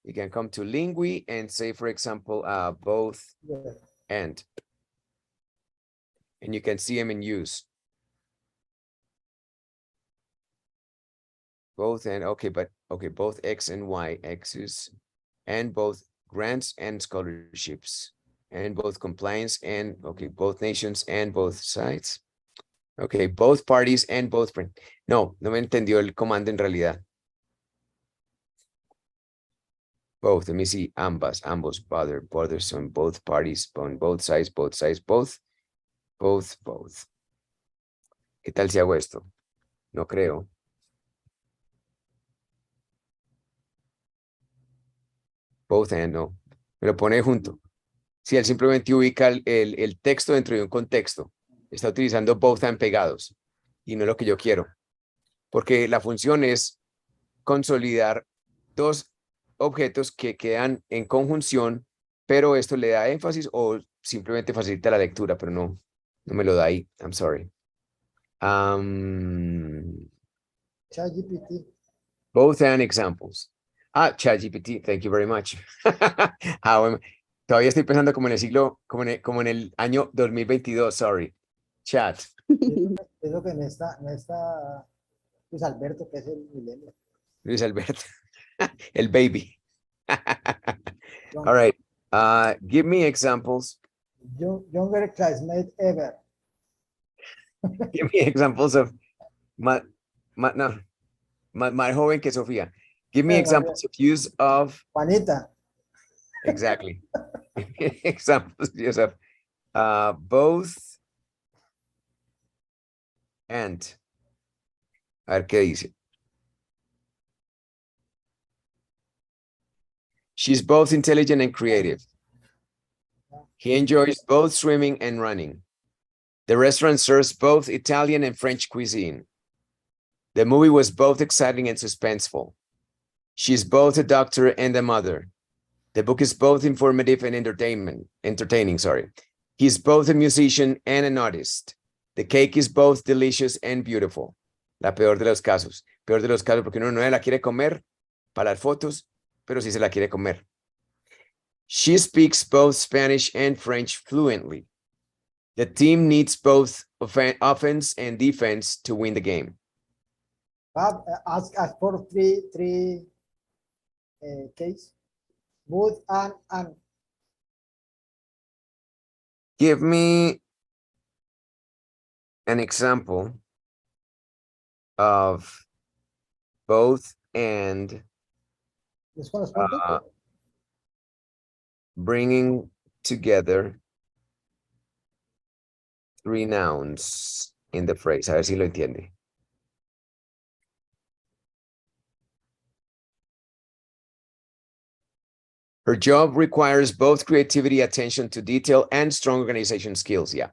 You can come to Lingui and say, for example, both and. And you can see them in use. Both and, okay, both X and Y, X's, and both grants and scholarships, and both compliance and, okay, both nations and both sides. Okay, both parties and both. No me entendió el comando en realidad. Both. Let me see. Ambas, ambos, brothers on both parties, on both sides, both. ¿Qué tal si hago esto? No creo. Both and no. Me lo pone junto. Si él simplemente ubica el texto dentro de un contexto. Está utilizando both and pegados. Y no es lo que yo quiero. Porque la función es consolidar dos objetos que quedan en conjunción, pero esto le da énfasis o simplemente facilita la lectura, pero no me lo da ahí. I'm sorry. ChatGPT. Both and examples. ChatGPT, thank you very much. Bueno, todavía estoy pensando como en el siglo, como en el año 2022, sorry. Chat. Eso que no está Luis Alberto, que es el milenio. Luis Alberto. El baby. All right. Give me examples. Younger classmate ever. Give me examples of más joven que Sofía. Give me examples of use of. Juanita. Exactly. Examples use of both and. A ver qué dice. She's both intelligent and creative. He enjoys both swimming and running. The restaurant serves both Italian and French cuisine. The movie was both exciting and suspenseful. She's both a doctor and a mother. The book is both informative and entertaining. He's both a musician and an artist. The cake is both delicious and beautiful. La peor de los casos. Peor de los casos porque uno no la quiere comer para las fotos, pero sí se la quiere comer. She speaks both Spanish and French fluently. The team needs both offense and defense to win the game. Ask for three case. Both and. Give me an example of both and bringing together three nouns in the phrase. A ver si lo entiende. Her job requires both creativity, attention to detail, and strong organization skills. Yeah.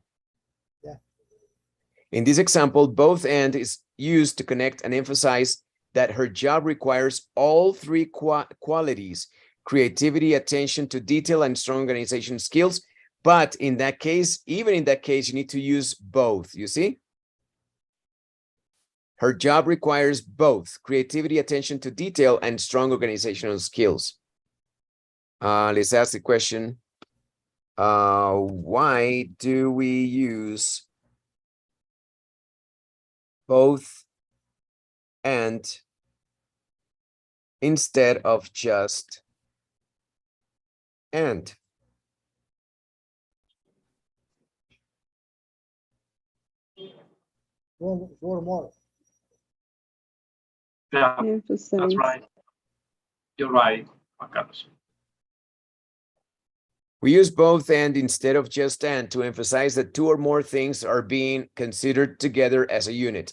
In this example, both and is used to connect and emphasize that her job requires all three qualities: creativity, attention to detail, and strong organization skills. But in that case, even in that case, you need to use both, you see? Her job requires both creativity, attention to detail, and strong organizational skills. Let's ask the question. Why do we use both and instead of just and? More. Yeah, Emphasize. that's right. You're right, Juan Carlos. We use both and instead of just and to emphasize that two or more things are being considered together as a unit,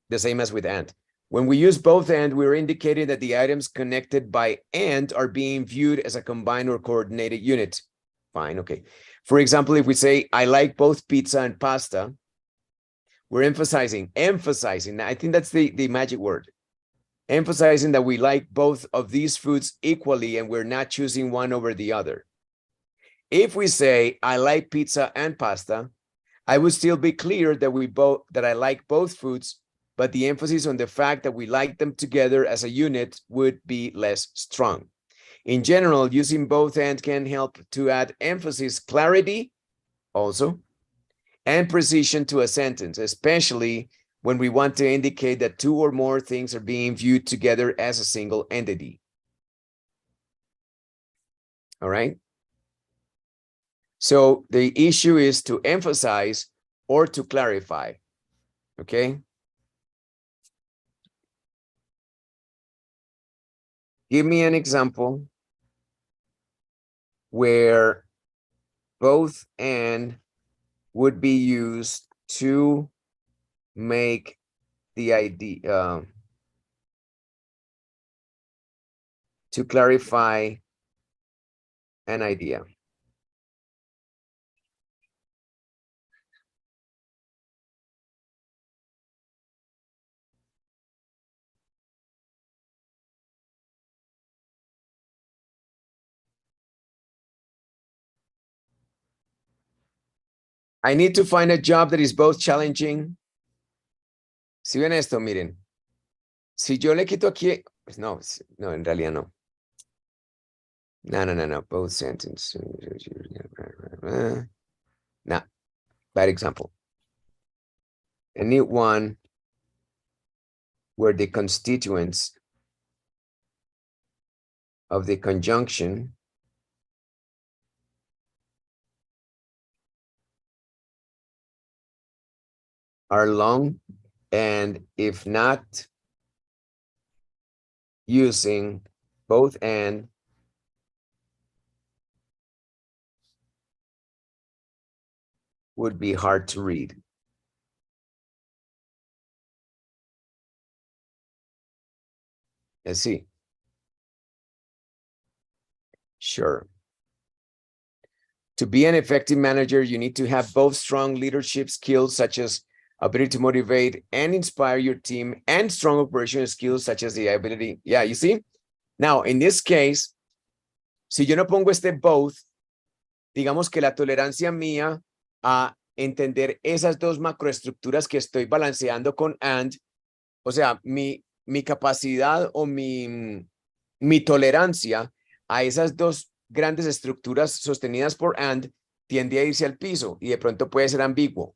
the same as with and. When we use both and, we're indicating that the items connected by and are being viewed as a combined or coordinated unit. Fine, okay. For example, if we say, I like both pizza and pasta, we're emphasizing, I think that's the magic word. Emphasizing that we like both of these foods equally and we're not choosing one over the other. If we say, I like pizza and pasta, I would still be clear that I like both foods, but the emphasis on the fact that we like them together as a unit would be less strong. In general, using both and can help to add emphasis, clarity also, and precision to a sentence, especially when we want to indicate that two or more things are being viewed together as a single entity. All right? So the issue is to emphasize or to clarify, okay? Give me an example where both and would be used to make the idea, to clarify an idea. I need to find a job that is both challenging. Si ven esto, miren. Si yo le quito aquí, pues no, no, en realidad no. No. Both sentences. No, bad example. I need one where the constituents of the conjunction are long, and if not using both and, would be hard to read. Let's see. Sure. To be an effective manager, you need to have both strong leadership skills, such as ability to motivate and inspire your team, and strong operational skills, such as the ability. Yeah, you see? Now, in this case, si yo no pongo este both, digamos que la tolerancia mía a entender esas dos macroestructuras que estoy balanceando con and, o sea, mi capacidad o mi tolerancia a esas dos grandes estructuras sostenidas por and tiende a irse al piso y de pronto puede ser ambiguo.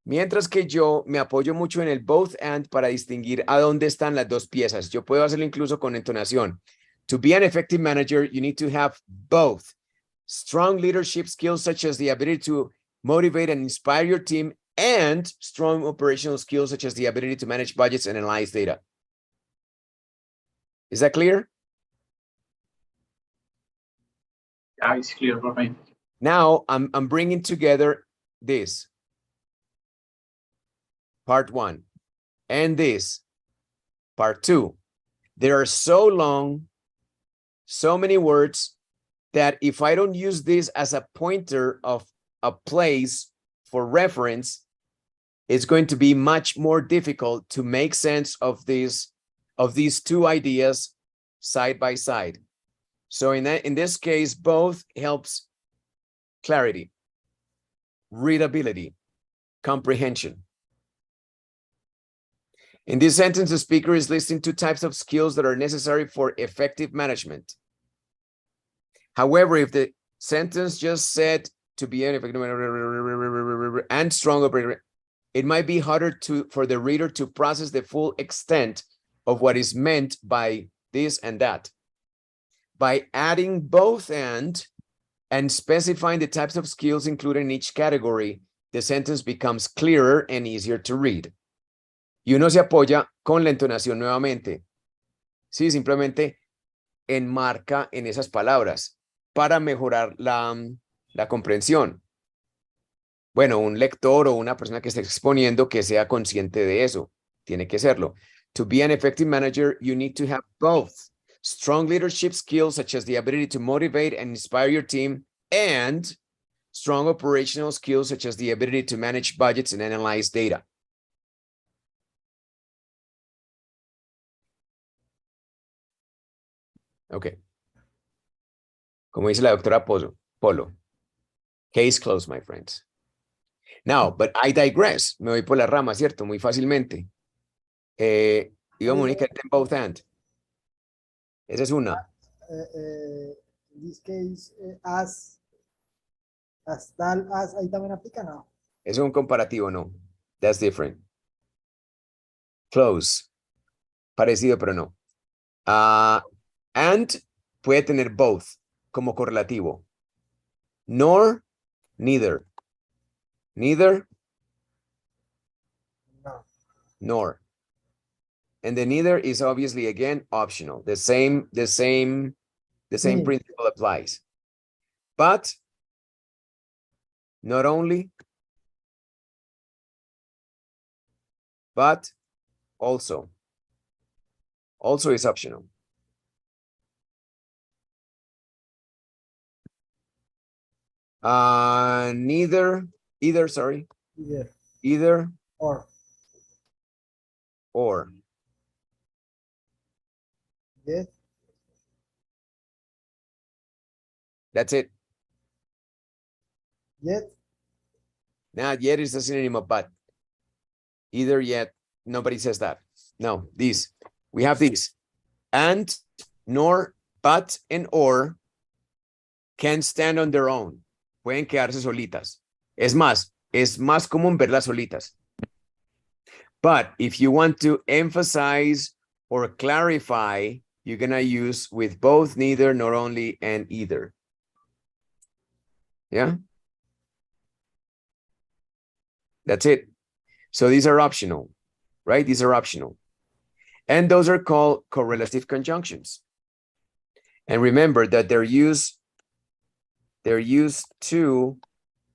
Mientras que yo me apoyo mucho en el both and para distinguir a dónde están las dos piezas. Yo puedo hacerlo incluso con entonación. To be an effective manager, you need to have both strong leadership skills, such as the ability to motivate and inspire your team, and strong operational skills, such as the ability to manage budgets and analyze data. Is that clear? Yeah, it's clear for me. Now I'm bringing together this. Part 1, and this, part 2. They are so long, so many words, that if I don't use this as a pointer of a place for reference, it's going to be much more difficult to make sense of these two ideas side by side. So in this case, both helps clarity, readability, comprehension. In this sentence, the speaker is listing two types of skills that are necessary for effective management. However, if the sentence just said to be an effective and strong operator, it might be harder for the reader to process the full extent of what is meant by this and that. By adding both and specifying the types of skills included in each category, the sentence becomes clearer and easier to read. Y uno se apoya con la entonación nuevamente. Sí, simplemente enmarca en esas palabras para mejorar la comprensión. Bueno, un lector o una persona que esté exponiendo que sea consciente de eso. Tiene que serlo. To be an effective manager, you need to have both strong leadership skills, such as the ability to motivate and inspire your team, and strong operational skills, such as the ability to manage budgets and analyze data. Okay. Como dice la doctora Polo. Case closed, my friends. Now, but I digress. Me voy por la rama, ¿cierto? Muy fácilmente. Iba a Mónica en both and. Esa es una. In this case, as tal, as, ahí también aplica, ¿no? Es un comparativo, no. That's different. Close. Parecido, pero no. And puede tener both como correlativo. Nor, neither. Neither, No. nor. And the neither is obviously, again, optional. The same the same Sí. principle applies. But not only, but also. Also is optional. Either, sorry, Either. either Or. or. Yes. That's it. Yes. Not yet is a synonym of but. Either, yet, nobody says that. No, these. We have these. And, nor, but, and or can stand on their own. Pueden quedarse solitas. Es más común verlas solitas. But if you want to emphasize or clarify, you're going to use with both, neither, nor only, and either. Yeah? That's it. So these are optional, right? These are optional. And those are called correlative conjunctions. And remember that they're used to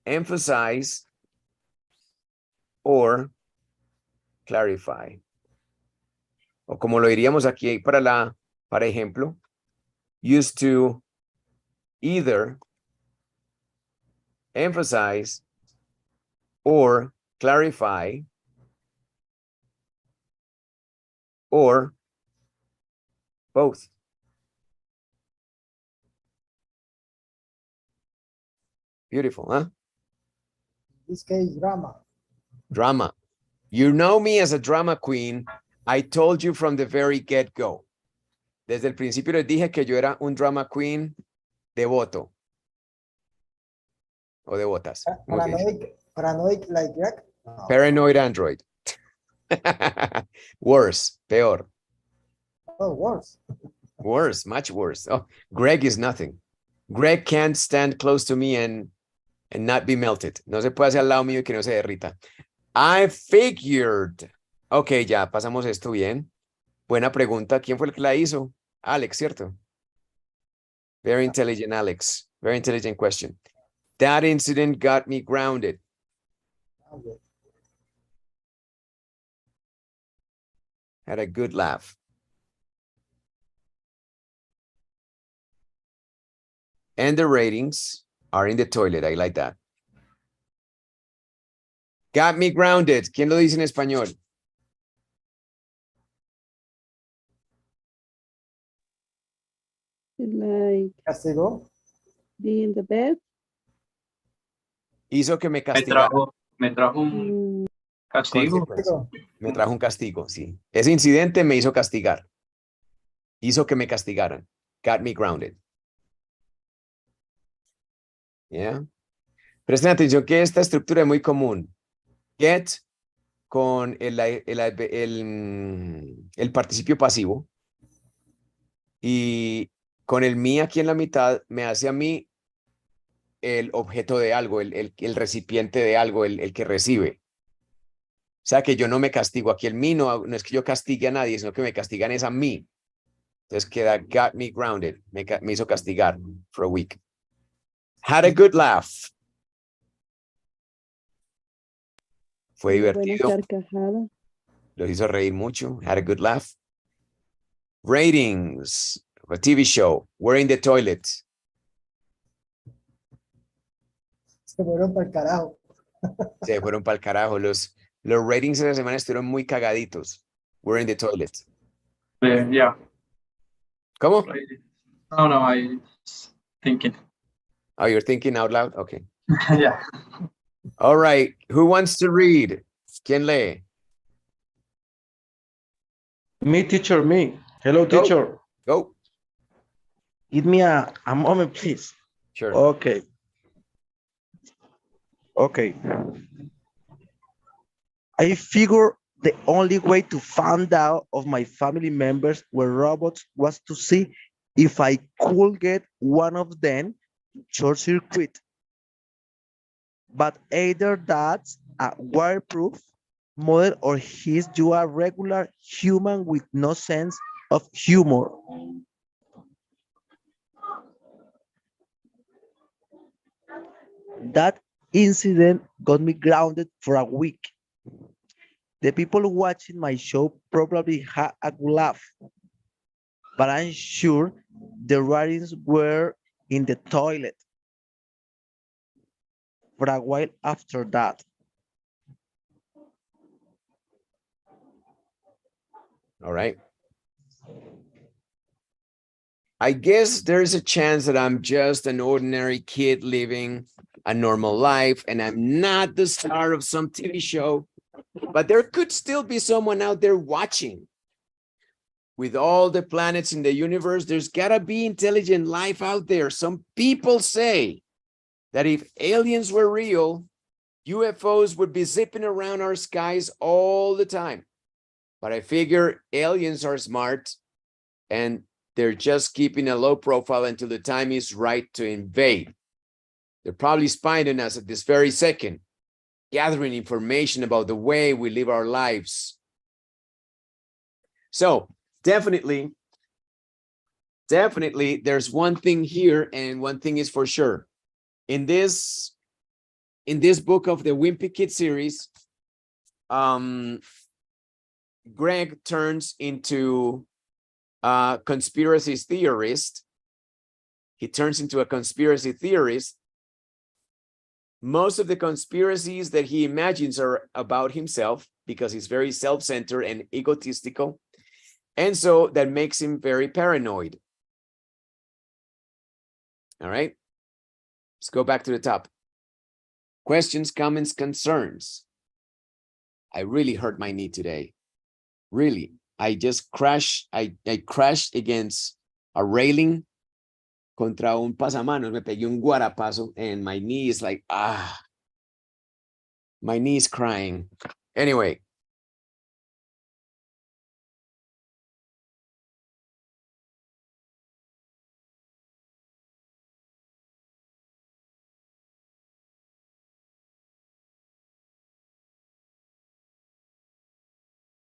emphasize or clarify. O como lo diríamos aquí para ejemplo, used to either emphasize or clarify or both. Beautiful, huh? In this case, drama. Drama. You know me as a drama queen. I told you from the very get-go. Desde el principio les dije que yo era un drama queen devoto. O devotas. Paranoid like Greg? No. Paranoid android. Worse, peor. Oh, worse. Worse, much worse. Oh, Greg is nothing. Greg can't stand close to me and not be melted. No se puede hacer al lado mío y que no se derrita. I figured. Ok, ya pasamos esto bien. Buena pregunta. ¿Quién fue el que la hizo? Alex, ¿cierto? Very intelligent, Alex. Very intelligent question. That incident got me grounded. Okay. Had a good laugh. And the ratings are in the toilet. I like that. Got me grounded. ¿Quién lo dice en español? Like Castigó. be in the bed. Hizo que me castigara. Me trajo un castigo. Consecuencia. Me trajo un castigo, sí. Ese incidente me hizo castigar. Hizo que me castigaran. Got me grounded. Yeah. Presten atención que esta estructura es muy común. Get con el participio pasivo y con el me aquí en la mitad me hace a mí el objeto de algo, el recipiente de algo, el que recibe. O sea que yo no me castigo. Aquí el me no es que yo castigue a nadie, sino que me castigan es a mí. Entonces queda got me grounded. Me hizo castigar for a week. Had a good laugh. Fue divertido. Buena carcajada. Los hizo reír mucho. Had a good laugh. Ratings of a TV show. We're in the toilet. Se fueron para el carajo. Se fueron para el carajo. Los ratings de la semana estuvieron muy cagaditos. We're in the toilet. Yeah. ¿Cómo? No, I was thinking. Oh, you're thinking out loud? Okay. Yeah. All right. Who wants to read? ¿Quién lee? Me, teacher, me. Hello, Go. teacher. Go. Give me a moment, please. Sure. Okay. Okay. I figure the only way to find out of my family members were robots was to see if I could get one of them to short circuit. But either that's a waterproof model or he's you a regular human with no sense of humor. That incident got me grounded for a week. The people watching my show probably had a good laugh, but I'm sure the writings were in the toilet for a while after that. All right. I guess there's a chance that I'm just an ordinary kid living a normal life and I'm not the star of some TV show, but there could still be someone out there watching. With all the planets in the universe, there's gotta be intelligent life out there. Some people say that if aliens were real, UFOs would be zipping around our skies all the time. But I figure aliens are smart and they're just keeping a low profile until the time is right to invade. They're probably spying on us at this very second, gathering information about the way we live our lives. So definitely, there's one thing here, and one thing is for sure. In this book of the Wimpy Kid series, Greg turns into a conspiracy theorist. He turns into a conspiracy theorist. Most of the conspiracies that he imagines are about himself because he's very self-centered and egotistical. And so that makes him very paranoid. All right, let's go back to the top. Questions, comments, concerns. I really hurt my knee today. Really, I just crashed. I crashed against a railing contra un pasamanos. Me pegué un guarapazo and my knee is like, my knee is crying. Anyway.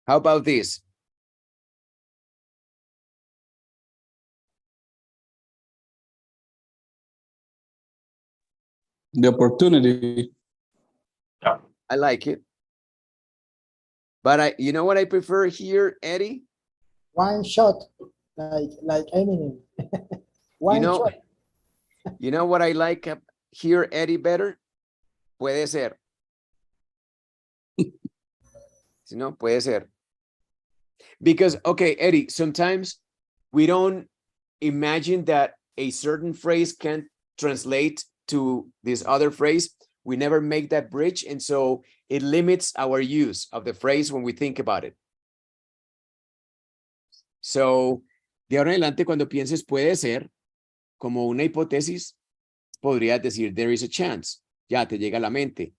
How about this? The opportunity. Yeah. I like it. But you know what I prefer here, Eddie? One shot, like Eminem. One shot. You know what I like here, Eddie, better? Puede ser. Si no, puede ser. Because, okay, Eddie, sometimes we don't imagine that a certain phrase can translate to this other phrase. We never make that bridge. And so it limits our use of the phrase when we think about it. So, de ahora en adelante, cuando pienses puede ser, como una hipótesis, podrías decir there is a chance. Ya te llega a la mente.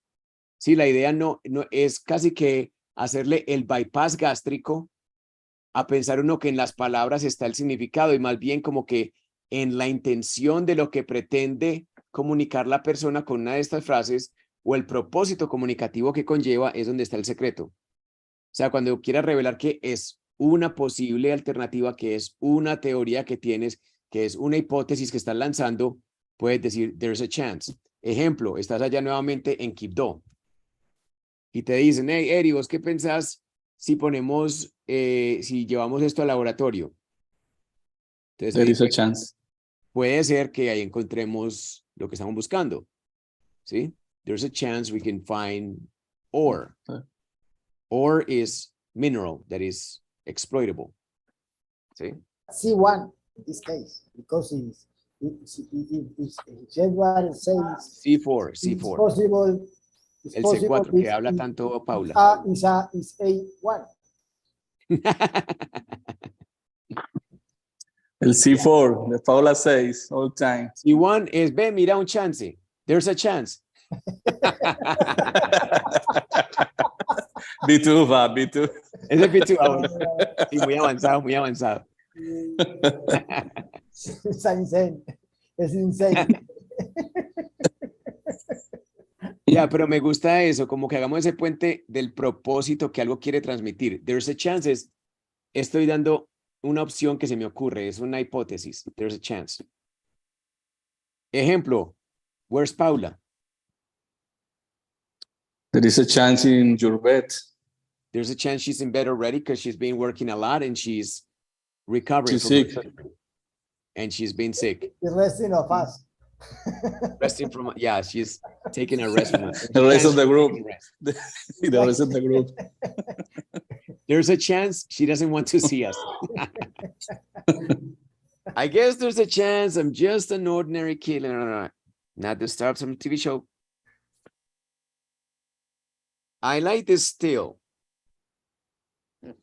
Sí, la idea no es casi que hacerle el bypass gástrico a pensar uno que en las palabras está el significado y más bien como que en la intención de lo que pretende comunicar la persona con una de estas frases o el propósito comunicativo que conlleva es donde está el secreto. O sea, cuando quieras revelar que es una posible alternativa, que es una teoría que tienes, que es una hipótesis que estás lanzando, puedes decir there's a chance. Ejemplo, estás allá nuevamente en Quibdó y te dicen, hey, Eri, ¿vos qué pensás si ponemos, si llevamos esto al laboratorio? Entonces, There is a chance. puede ser que ahí encontremos lo que estamos buscando. ¿Sí? There's a chance we can find ore. Ore is mineral that is exploitable. ¿Sí? C1 in this case, because it's January says C4, it's C4. possible. El C4 que habla tanto Paula. Is A1. El C4, de Paula 6, all time. C1 es, ve, mira un chance. There's a chance. B2, va, B2. Ese es B2 ahora. Sí, muy avanzado, muy avanzado. It's insane. It's insane. Ya, pero me gusta eso, como que hagamos ese puente del propósito que algo quiere transmitir. There's a chance es, estoy dando una opción que se me ocurre, es una hipótesis. There's a chance. Ejemplo, where's Paula? There is a chance in your bed. There's a chance she's in bed already because she's been working a lot and she's recovering She's from her sick. surgery. And she's been sick. The resting of us. Resting from, yeah, she's taking a rest from us. The rest of the group. Rest. The rest of the group. There's a chance she doesn't want to see us. I guess there's a chance I'm just an ordinary kid. Not the star of some TV show. I like this still.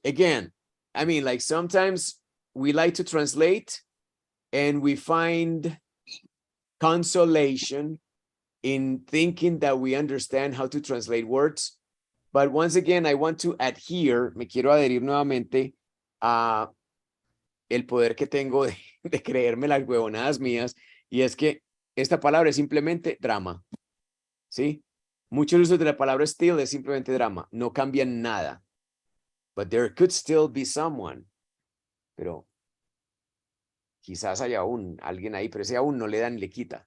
Again, I mean, like sometimes we like to translate and we find consolation in thinking that we understand how to translate words. But once again, I want to adhere, me quiero adherir nuevamente a el poder que tengo de creerme las huevonadas mías. Y es que esta palabra es simplemente drama. ¿Sí? Muchos usos de la palabra still es simplemente drama. No cambian nada. But there could still be someone. Pero quizás haya alguien ahí, pero ese aún no le da ni le quita.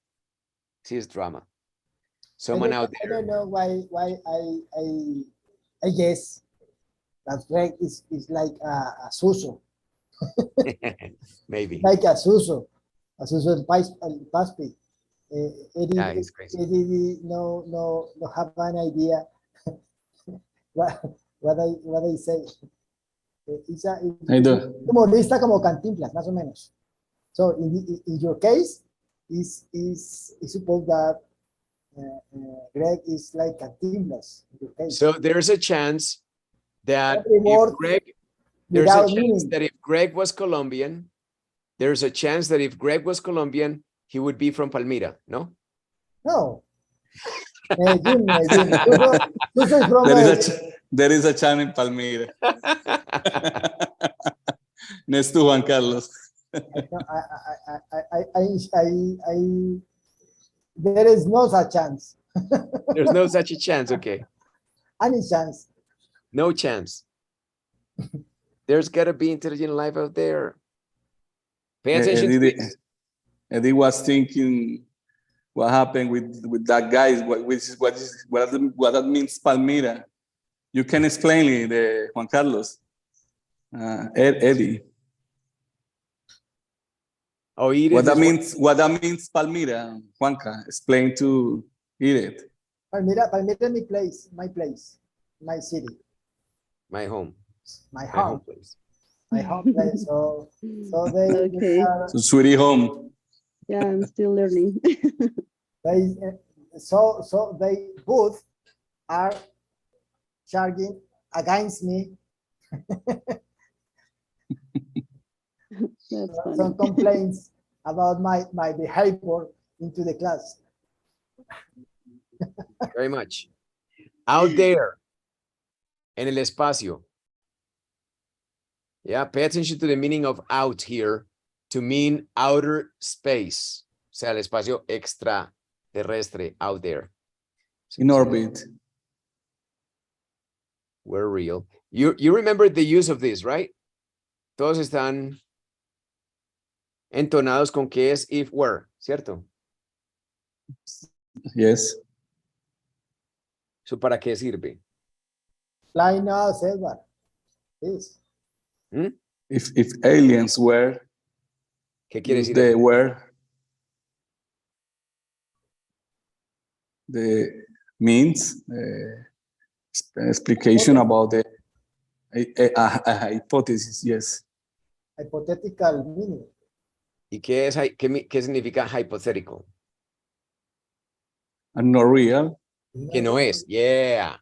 Sí, es drama. Someone out I there. don't know why I guess that Greg is like a Suso. Maybe. Like a Suso el Paspi. Yeah, he's crazy. Eddie no have an idea what I say. I do. Humorista como Cantinflas, más o menos. So in your case, is suppose that Greg is like Cantinflas. In your case. So there's a chance that Every word if Greg, there's a without chance meaning. that if Greg was Colombian, there's a chance that if Greg was Colombian, he would be from Palmira, no? No. Medellín. Suso is from There is a chance in Palmira. Next to Juan Carlos. There is no such chance. There's no such a chance, okay. Any chance. No chance. There's got to be intelligent life out there. Pay attention to this. Eddie was thinking what happened with that guy, what that means Palmira. You can explain it, Juan Carlos. Eddie. Oh, Edith what that means Palmira, Juanca. Explain to Edith. Palmira, my place, my city, my home. My home place. My home place. So they Okay. So sweetie home. Yeah, I'm still learning. So they both are charging against me. That's funny. Some complaints about my behavior into the class. Very much. Out there. En el espacio. Yeah, pay attention to the meaning of out here to mean outer space. O sea, el espacio extraterrestre, out there. In orbit. We're real. You remember the use of this, right? Todos están entonados con que es if were, ¿cierto? Yes. So, ¿para qué sirve? Fly now, Edward. Please. ¿Mm? If aliens were, ¿Qué quiere decir? they were, the means explication about the a hypothesis, yes. Hypothetical meaning. ¿Y qué significa hypothetical? And not real. Que no es. Yeah.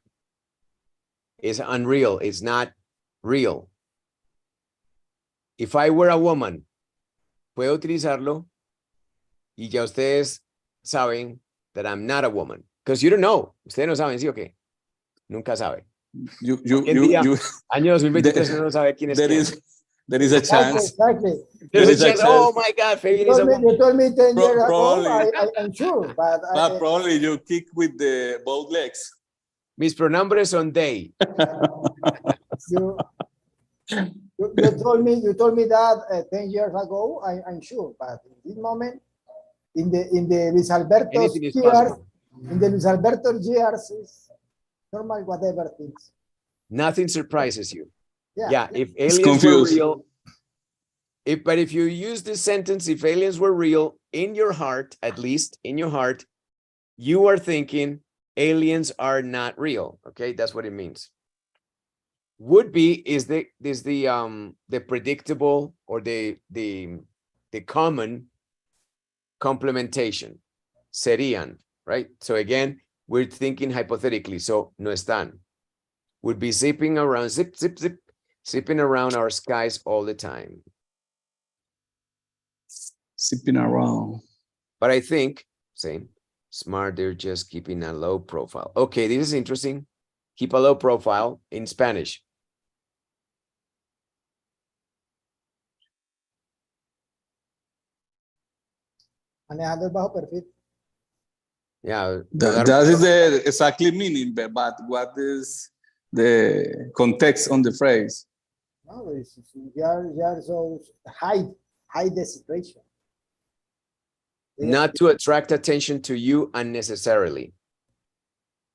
It's unreal. It's not real. If I were a woman, puedo utilizarlo y ya ustedes saben that I'm not a woman. Because you don't know. Ustedes no saben, ¿sí o qué? Nunca sabe. Año 2023 uno no sabe quién es quién. There is a chance. Exactly. There's a chance. Oh my God, Fabian is a woman. You told me 10 years Probably. ago, I'm sure. But Probably you kick with the both legs. Mis pronombres son they. you told me that 10 years ago, I'm sure. But in this moment, in the Luis Alberto's Anything is years, possible. in the Luis Alberto years, normal whatever things. Nothing surprises you. Yeah. Yeah, if It's aliens were confused. real, but if you use this sentence, if aliens were real, in your heart, at least in your heart, you are thinking aliens are not real. Okay, that's what it means. Would be is the predictable or the common complementation. Serían, right? So again, we're thinking hypothetically. So no están. Would be zipping around, zip, zip, zip, zipping around our skies all the time. Zipping around. But I think, same, smart, they're just keeping a low profile. Okay, this is interesting. Keep a low profile in Spanish. Manejando el bajo perfil. Yeah. That is the exactly meaning, but what is the context on the phrase? No, you are so hide the situation. Not to attract attention to you unnecessarily.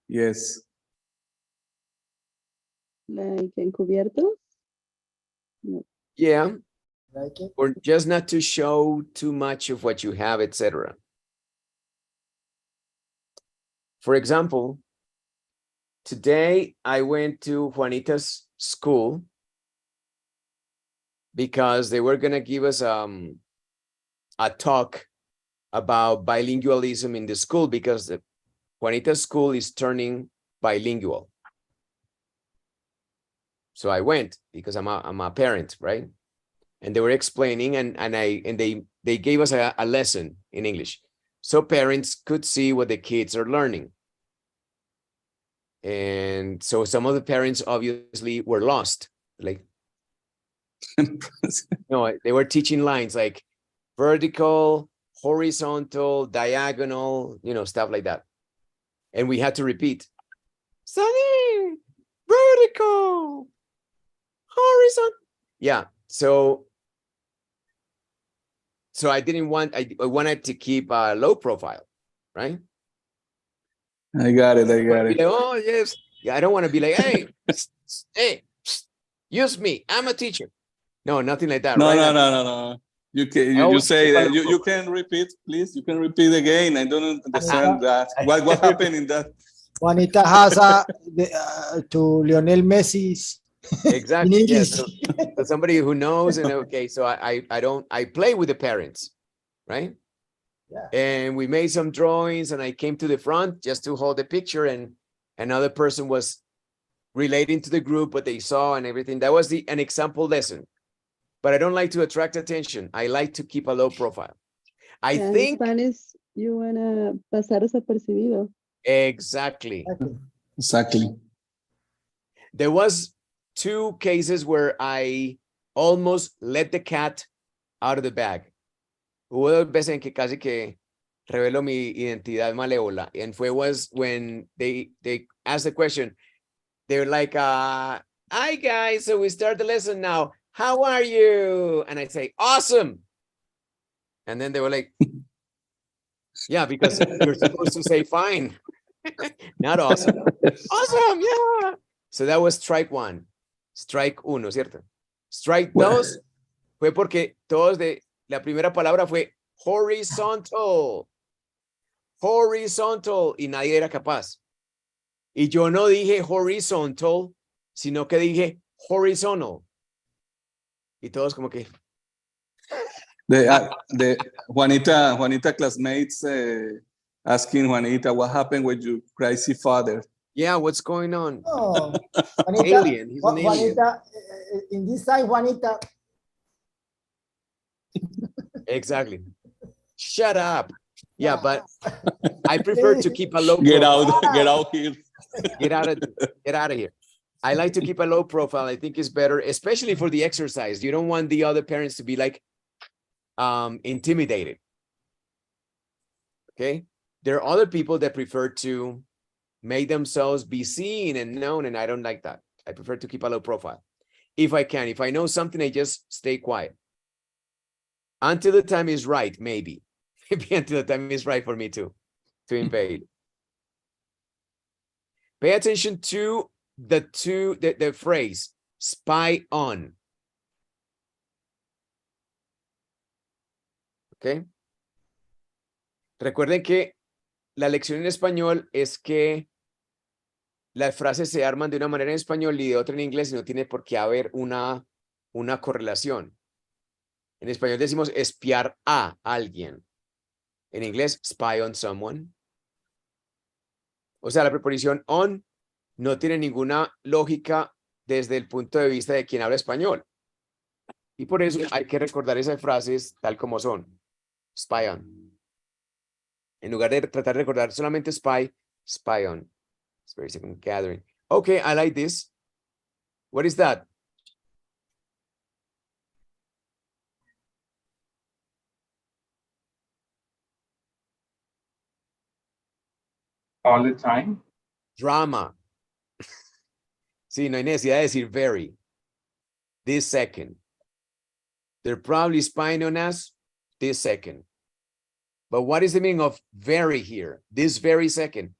Yes. Like encubiertos? No. Yeah. Like it. Or just not to show too much of what you have, etc. For example, today I went to Juanita's school because they were going to give us a talk about bilingualism in the school because Juanita's school is turning bilingual. So I went because I'm a parent, right? And they were explaining and they gave us a lesson in English. So parents could see what the kids are learning. And so some of the parents obviously were lost. Like, no, they were teaching lines like vertical, horizontal, diagonal, stuff like that. And we had to repeat. Sunny, vertical, horizontal. Yeah. So I didn't want, I wanted to keep a low profile, right? I got it. Like, oh, yes. Yeah, I don't want to be like, hey, hey, use me. I'm a teacher. No, nothing like that. No, right? no. You can you say that you can repeat, please. You can repeat again. I don't understand that. What happened in that? Juanita has to Lionel Messi's. Exactly. Yeah. So somebody who knows, and okay, so I play with the parents, right? Yeah. And we made some drawings, and I came to the front just to hold the picture, and another person was relating to the group what they saw and everything. That was an example lesson. But I don't like to attract attention. I like to keep a low profile. I think in Spanish you wanna pasar desapercibido. Exactly. There was 2 cases where I almost let the cat out of the bag. Hubo 2 veces en que casi que revelo mi identidad malévola. And was when they asked the question. They were like, hi guys, so we start the lesson now. How are you? And I say, awesome. And then they were like, yeah, because you're supposed to say fine. Not awesome. Awesome, yeah. So that was strike 1. Strike 1, ¿cierto? Strike 2 fue porque todos la primera palabra fue horizontal. Horizontal. Y nadie era capaz. Y yo no dije horizontal, sino que dije horizontal. Y todos como que... The Juanita classmates asking Juanita, what happened with your crazy father? Yeah, what's going on? Oh, Juanita, Alien. He's an alien. Juanita, in this side, Juanita. Exactly. Shut up. Yeah, but I prefer to keep a low Get profile. out here. Get out of here. I like to keep a low profile. I think it's better, especially for the exercise. You don't want the other parents to be like intimidated. Okay. There are other people that prefer to make themselves be seen and known, and I don't like that. I prefer to keep a low profile. If I can, if I know something, I just stay quiet. Until the time is right, maybe. Maybe until the time is right for me to invade. Pay attention to the phrase, spy on. ¿Ok? Recuerden que la lección en español es que las frases se arman de una manera en español y de otra en inglés y no tiene por qué haber una correlación. En español decimos espiar a alguien. En inglés, spy on someone. O sea, la preposición on no tiene ninguna lógica desde el punto de vista de quien habla español. Y por eso hay que recordar esas frases tal como son. Spy on. En lugar de tratar de recordar solamente spy, spy on. It's very second gathering. Okay, I like this. What is that? All the time. Drama. Sí, no hay necesidad de decir very. This second. They're probably spying on us this second. But what is the meaning of very here? This very second.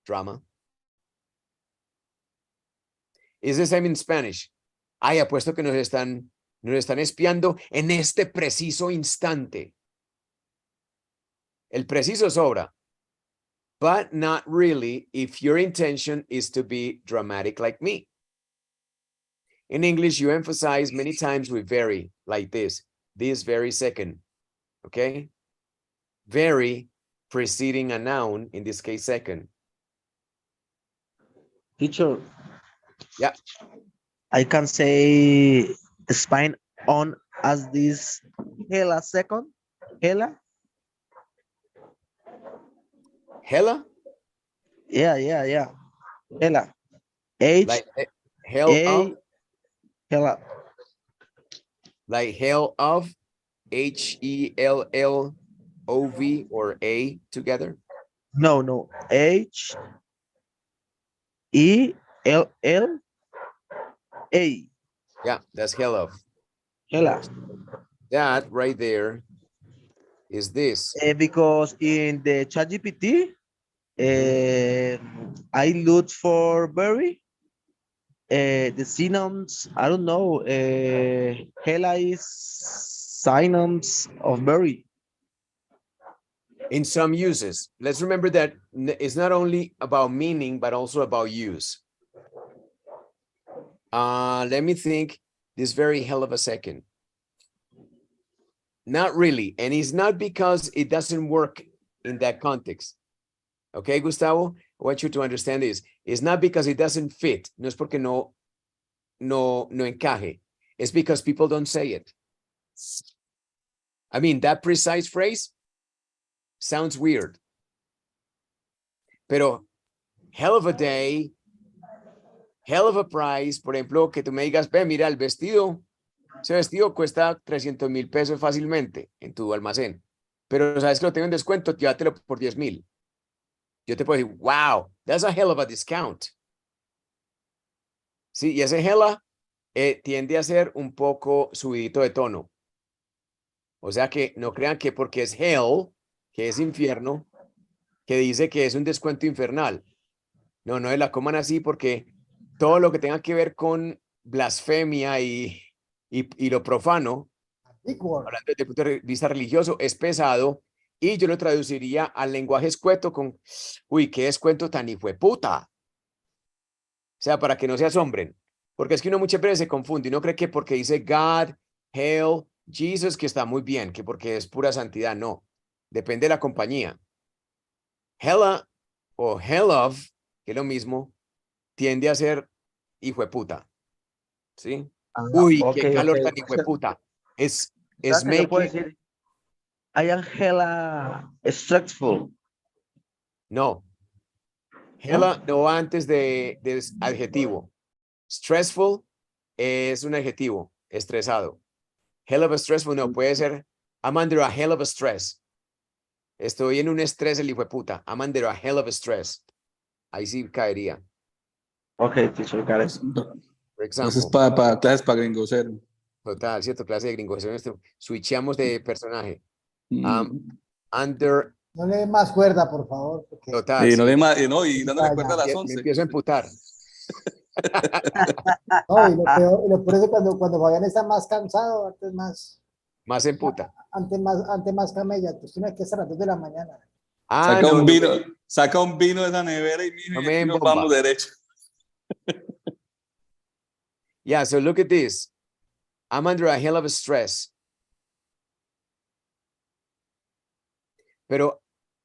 Drama. Is the same in Spanish. Ay, apuesto que nos están espiando en este preciso instante. El preciso sobra. But not really if your intention is to be dramatic like me. In English, you emphasize many times with very, like this very second, okay? Very preceding a noun, in this case, second. Teacher. Yeah. I can say spine on as this hella second. Hella? Hella? Yeah. Hella. H Like hell A of? hella. Like hell of? HELLOV or A together? No. HELLA. Yeah, that's hell of. Hella. That right there is this. Because in the ChatGPT, I looked for very. The synonyms, I don't know. Hella is synonyms of very. In some uses, let's remember that it's not only about meaning, but also about use. Let me think this very hell of a second. Not really. And it's not because it doesn't work in that context. Okay, Gustavo, I want you to understand this. It's not because it doesn't fit. No es porque no encaje. It's because people don't say it. I mean, that precise phrase sounds weird. Pero hell of a day, hell of a price, por ejemplo, que tú me digas, ve, mira, el vestido, ese vestido cuesta 300,000 pesos fácilmente en tu almacén, pero sabes que lo tengo en descuento, llévatelo por 10,000. Yo te puedo decir, wow, that's a hell of a discount. Sí, y ese hella tiende a ser un poco subidito de tono. O sea que no crean que porque es hell, que es infierno, que dice que es un descuento infernal. No se la coman así porque todo lo que tenga que ver con blasfemia y lo profano, hablando desde el punto de vista religioso, es pesado y yo lo traduciría al lenguaje escueto con, uy, qué descuento tan hijueputa. O sea, para que no se asombren. Porque es que uno muchas veces se confunde. Uno cree que porque dice God, Hell, Jesus, que está muy bien, que porque es pura santidad. No. Depende de la compañía. Hella o hell of, que es lo mismo, tiende a ser hijueputa. ¿Sí? Uy, qué calor tan hijueputa. Es Yo puedo decir, I am hella stressful. No. Hella no va antes de adjetivo. Stressful es un adjetivo, estresado. Hell of a stressful no, puede ser I'm under a hell of a stress. Estoy en un estrés el hijo de puta. I'm under a hell of a stress. Ahí sí caería. Ok, teacher, got it. Por ejemplo. Entonces para clases para gringosero. Total, cierto, clase de gringos. Switchamos de personaje. Under No le dé más cuerda, por favor, porque Total, Y no sí. le ma- y no, y dándole Vaya. cuerda a las Me 11. empiezo a emputar. no, y lo peor es que cuando Fabián está más cansado, Más emputa. antes más camella, entonces tiene que estar a las 2 de la mañana. Ah, no, no Saca un vino de la nevera y mira, no y me aquí nos embomba. vamos derecho. Yeah, so look at this. I'm under a hell of a stress. Pero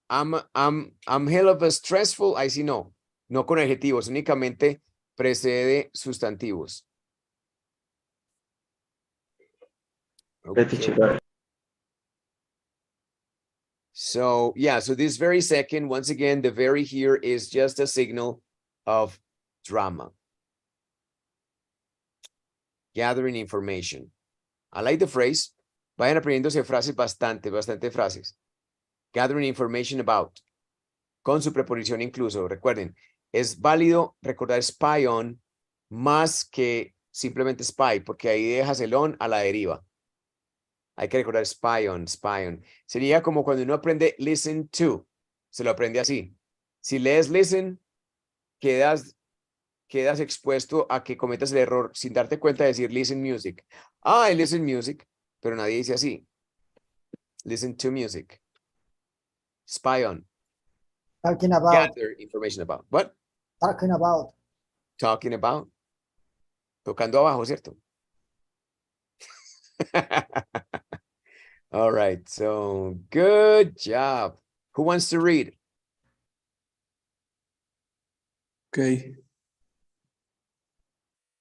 I'm hell of a stressful. Ahí sí no. No con adjetivos, únicamente precede sustantivos. Okay. So yeah, so this very second, once again, the very here is just a signal of drama. Gathering information. I like the phrase. Vayan aprendiéndose frases bastante frases. Gathering information about. Con su preposición incluso. Recuerden, es válido recordar spy on más que simplemente spy, porque ahí dejas el on a la deriva. Hay que recordar spy on. Sería como cuando uno aprende listen to. Se lo aprende así. Si lees listen, quedas expuesto a que cometas el error sin darte cuenta de decir listen music. I listen music, pero nadie dice así. Listen to music. Spy on. Talking about. Gather information about. What? Talking about. Talking about. Tocando abajo, ¿cierto? All right, so good job. Who wants to read? Okay.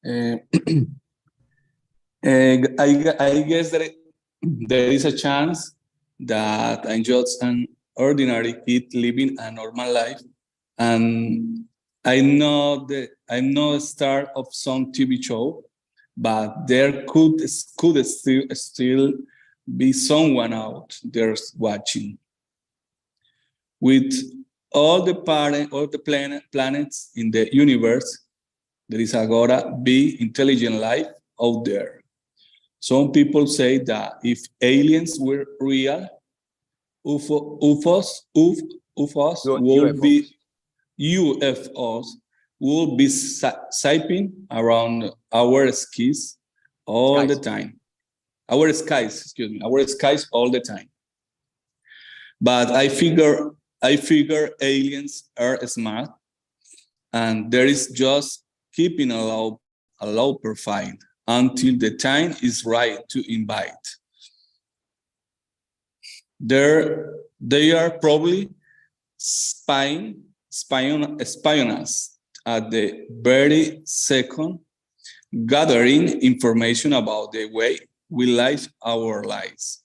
I guess that there is a chance that I'm just an ordinary kid living a normal life, and I'm not a star of some TV show, but there could still be someone out there watching. With all the planets in the universe, there is gotta be intelligent life out there. Some people say that if aliens were real, UFOs will be zipping around our skies all the time. Our skies all the time. But I figure aliens are smart, and there is just keeping a low profile until the time is right to invite. They are probably spying us at the very second, gathering information about the way we live our lives.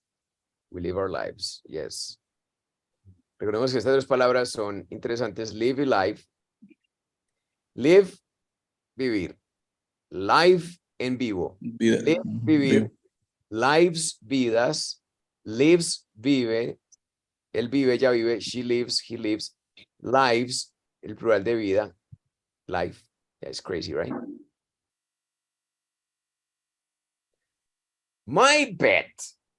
We live our lives, yes. Recordemos que estas dos palabras son interesantes. Live y life. Live, vivir. Live, en vivo. Live, vivir. Lives, vidas. Lives, vive. Él vive, ella vive. She lives, he lives. Lives, el plural de vida. Life. That's crazy, right? My bet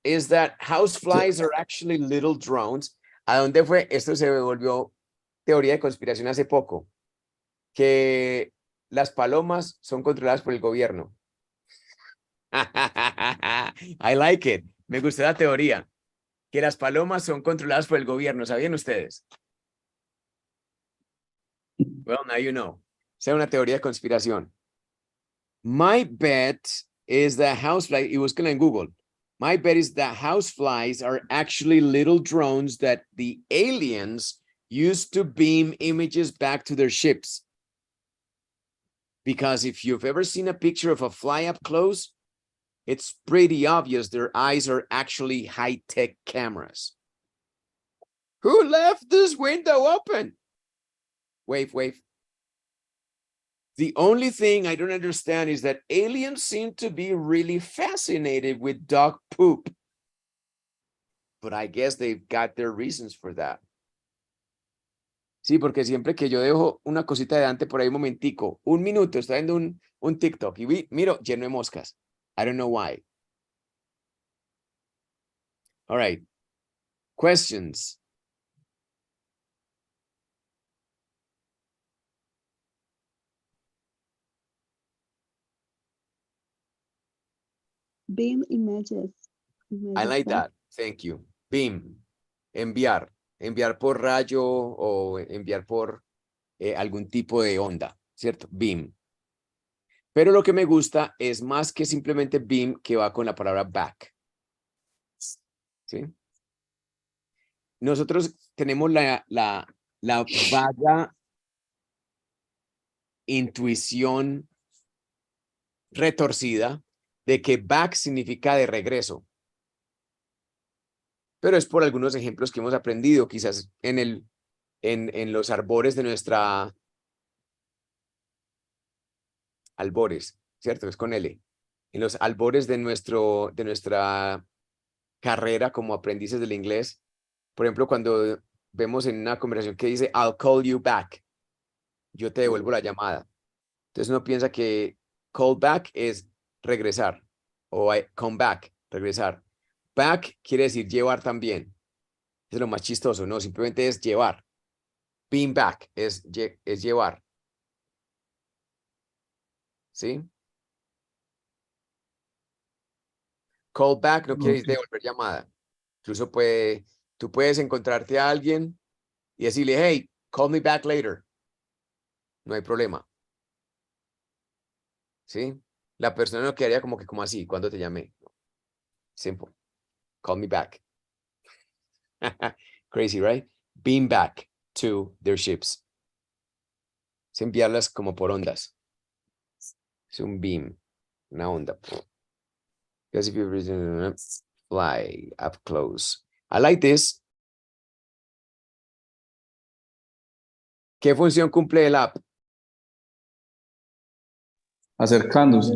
is that houseflies are actually little drones. ¿A dónde fue? Esto se volvió teoría de conspiración hace poco. Que las palomas son controladas por el gobierno. I like it. Me gustó la teoría. Que las palomas son controladas por el gobierno. ¿Sabían ustedes? Well, now you know. Sea una teoría de conspiración. My bet is that houseflies, y búsquenla en Google. My bet is that houseflies are actually little drones that the aliens use to beam images back to their ships. Because if you've ever seen a picture of a fly up close, it's pretty obvious their eyes are actually high-tech cameras. Who left this window open? Wave. The only thing I don't understand is that aliens seem to be really fascinated with dog poop. But I guess they've got their reasons for that. Sí, porque siempre que yo dejo una cosita de Dante por ahí un momentico, un minuto, estoy viendo un TikTok y miro lleno de moscas. I don't know why. All right. Questions. beam images. I like that. Thank you. Beam. Enviar. Enviar por rayo o enviar por algún tipo de onda, ¿cierto? Beam. Pero lo que me gusta es más que simplemente beam que va con la palabra back. ¿Sí? Nosotros tenemos la vaga intuición retorcida de que back significa de regreso. Pero es por algunos ejemplos que hemos aprendido, quizás en los arbores de nuestra... Albores, ¿cierto? Es con L. En los albores de nuestra carrera como aprendices del inglés, por ejemplo, cuando vemos en una conversación que dice, I'll call you back, yo te devuelvo la llamada. Entonces uno piensa que call back es regresar, o come back, regresar. Back quiere decir llevar también. Es lo más chistoso, no, simplemente es llevar. Being back es llevar. ¿Sí? Call back no quiere decir devolver llamada. Incluso tú puedes encontrarte a alguien y decirle, hey, call me back later. No hay problema. ¿Sí? La persona no quedaría como que, como así, cuando te llamé. Simple. Call me back. Crazy, right? Beam back to their ships. Es enviarlas como por ondas. Es un beam, una onda. Because if you fly up close. I like this. ¿Qué función cumple el app? Acercándose.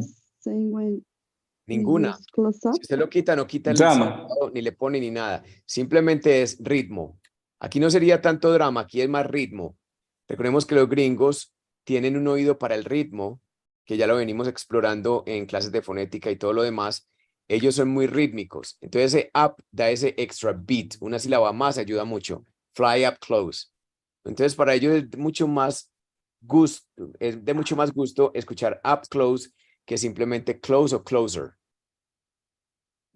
Ninguna. Si usted lo quita, no quita el Drama. significado, ni le pone ni nada. Simplemente es ritmo. Aquí no sería tanto drama, aquí es más ritmo. Recordemos que los gringos tienen un oído para el ritmo, que ya lo venimos explorando en clases de fonética y todo lo demás. Ellos son muy rítmicos. Entonces ese up da ese extra beat. Una sílaba más ayuda mucho. Fly up close. Entonces para ellos es de mucho más gusto escuchar up close que simplemente close o closer.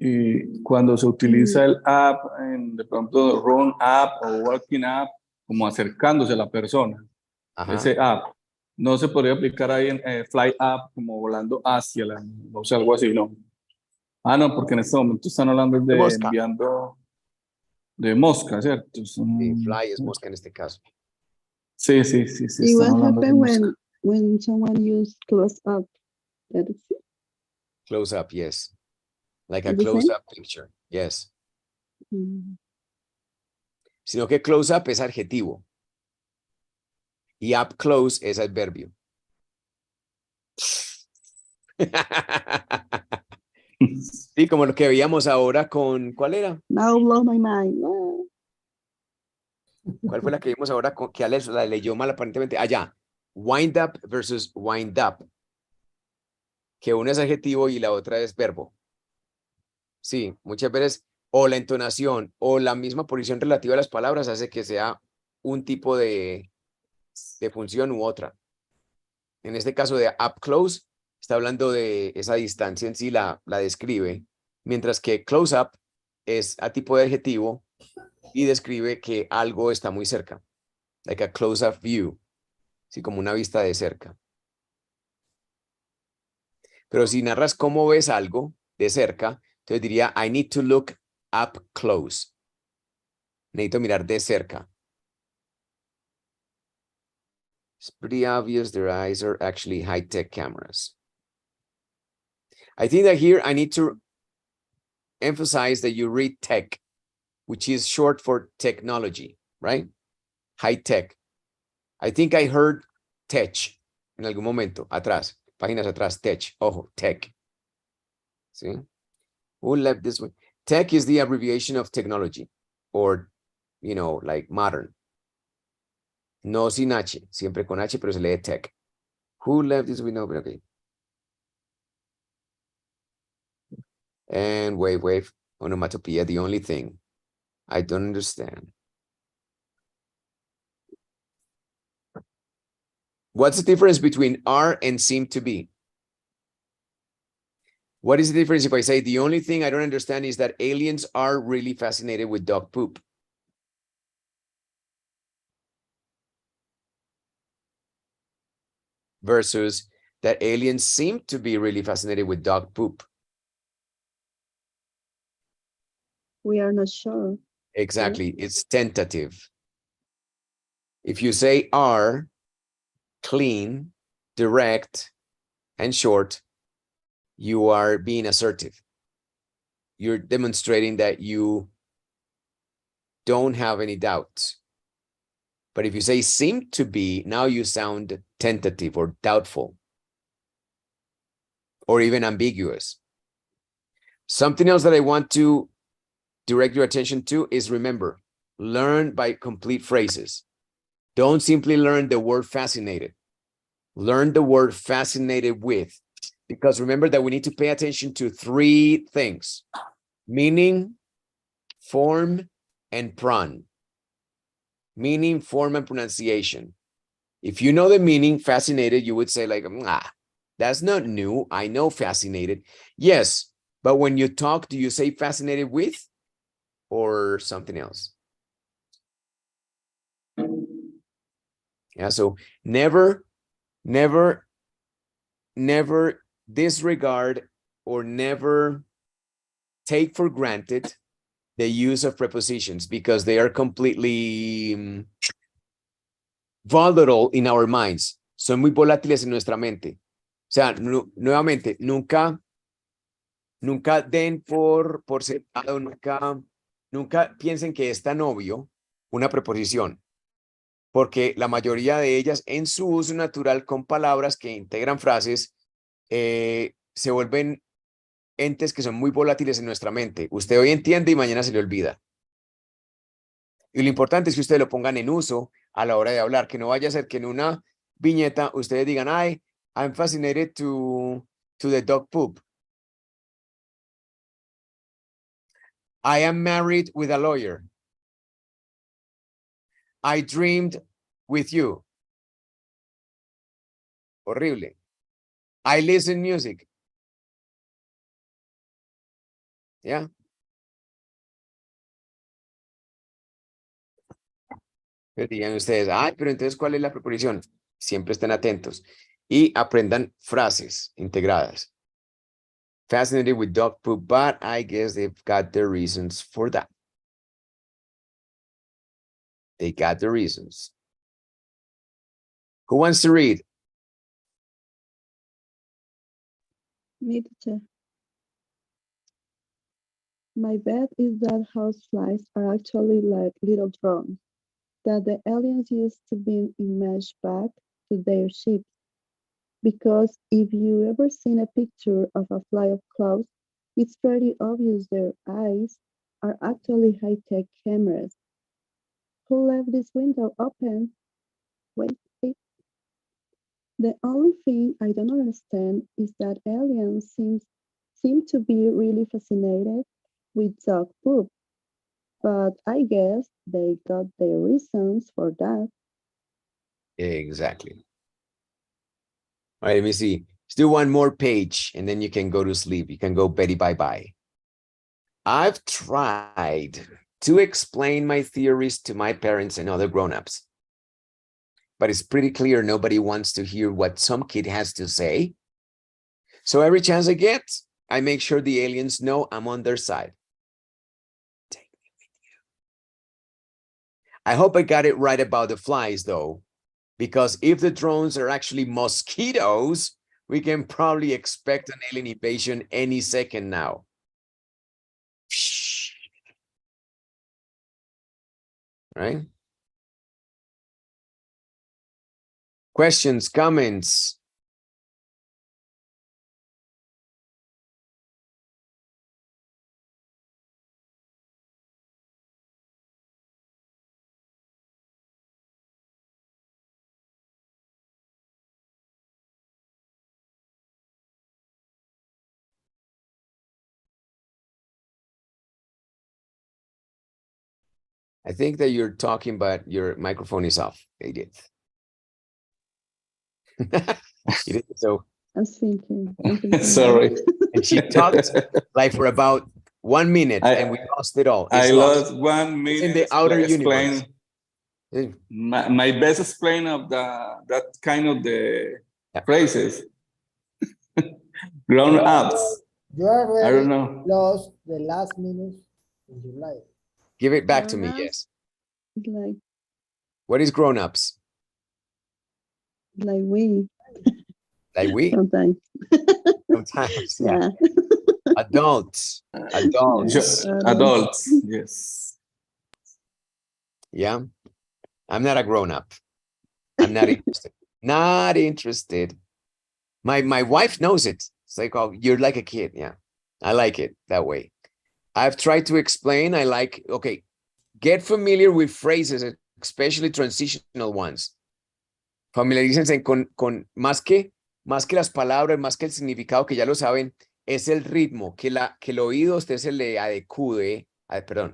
Y cuando se utiliza el up, de pronto run up o walking up, como acercándose a la persona, Ajá. ese up, no se podría aplicar ahí en fly up, como volando hacia la, o sea, algo así, ¿no? Ah, no, porque en este momento están hablando de Mosca. enviando de mosca, ¿cierto? Sí, fly es mosca en este caso. Sí, Y están what hablando de happened mosca. when someone used close up? That is it. Close up, yes. Like a The same? close up picture, yes. Mm. Sino que close up es adjetivo. Y up close es adverbio. Sí, como lo que veíamos ahora con, ¿cuál era? Now blow my mind. ¿Cuál fue la que vimos ahora con que Alex la leyó mal aparentemente? Allá, wind up versus wind up. Que una es adjetivo y la otra es verbo. Sí, muchas veces o la entonación o la misma posición relativa a las palabras hace que sea un tipo de función u otra. En este caso de up close, está hablando de esa distancia en sí, la describe, mientras que close up es a tipo de adjetivo y describe que algo está muy cerca, like a close up view, así como una vista de cerca. Pero si narras cómo ves algo de cerca, entonces diría, I need to look up close. Necesito mirar de cerca. It's pretty obvious their eyes are actually high-tech cameras. I think that here I need to emphasize that you read tech, which is short for technology, right? High-tech. I think I heard tech en algún momento, atrás, páginas atrás, tech, ojo, tech. ¿Sí? Who left this one? Tech is the abbreviation of technology, or, you know, like modern. No sin H, siempre con H, pero se lee tech. Who left this window? Okay. And wave, onomatopoeia, the only thing I don't understand. What's the difference between are and seem to be? What is the difference if I say the only thing I don't understand is that aliens are really fascinated with dog poop? Versus that aliens seem to be really fascinated with dog poop. We are not sure. Exactly. It's tentative. If you say are, clean, direct, and short, you are being assertive. You're demonstrating that you don't have any doubts. But if you say seem to be, now you sound tentative or doubtful or even ambiguous. Something else that I want to direct your attention to is, remember, learn by complete phrases. Don't simply learn the word fascinated. Learn the word fascinated with, because remember that we need to pay attention to three things: meaning, form, and pron. Meaning, form, and pronunciation. If you know the meaning, fascinated, you would say like, that's not new. I know fascinated. Yes, but when you talk, do you say fascinated with or something else? Yeah, so never disregard or never take for granted the use of prepositions, because they are completely volatile in our minds. Son muy volátiles en nuestra mente. O sea, nuevamente, nunca den por sentado, nunca piensen que es tan obvio una preposición, porque la mayoría de ellas en su uso natural con palabras que integran frases se vuelven entes que son muy volátiles en nuestra mente. Usted hoy entiende y mañana se le olvida. Y lo importante es que ustedes lo pongan en uso a la hora de hablar, que no vaya a ser que en una viñeta ustedes digan, ay, I'm fascinated to the dog poop. I am married with a lawyer. I dreamed with you. Horrible. I listen music. ¿Ya? Pero digan ustedes, ay, pero entonces, ¿cuál es la preposición? Siempre estén atentos y aprendan frases integradas. Fascinated with dog poop, but I guess they've got their reasons for that. They got the reasons. Who wants to read? Me, teacher. My bet is that houseflies are actually like little drones that the aliens used to beam images back to their ships. Because if you ever seen a picture of a fly up close, it's pretty obvious their eyes are actually high-tech cameras. Who left this window open? Wait. The only thing I don't understand is that aliens seem to be really fascinated with dog poop. But I guess they got their reasons for that. Exactly. All right, let me see. Let's do one more page and then you can go to sleep. You can go Betty bye-bye. I've tried to explain my theories to my parents and other grown-ups, but it's pretty clear nobody wants to hear what some kid has to say. So every chance I get, I make sure the aliens know I'm on their side. Take me with you. I hope I got it right about the flies, though, because if the drones are actually mosquitoes, we can probably expect an alien invasion any second now. Right? Questions, comments? I think that you're talking, but your microphone is off, Edith. So I'm thinking. Sorry. And she talked like for about 1 minute and we lost it all. I It's lost 1 minute. in the outer explain, universe. my best explain of that kind of the Yeah. phrases. Grown ups. You already I don't know. lost the last minute in your life. Give it back to me, Grown-ups? yes. Like What is grown-ups? we Like we? sometimes. Sometimes, yeah. Yeah. Adults. Adults. Just adults. Yes. Yeah. I'm not a grown-up. I'm not interested. Not interested. My wife knows it. It's like, oh, you're like a kid. Yeah. I like it that way. I've tried to explain. I like, okay, get familiar with phrases, especially transitional ones. Familiarícense con más que las palabras, más que el significado, que ya lo saben, es el ritmo, que el oído usted se le adecue, perdón,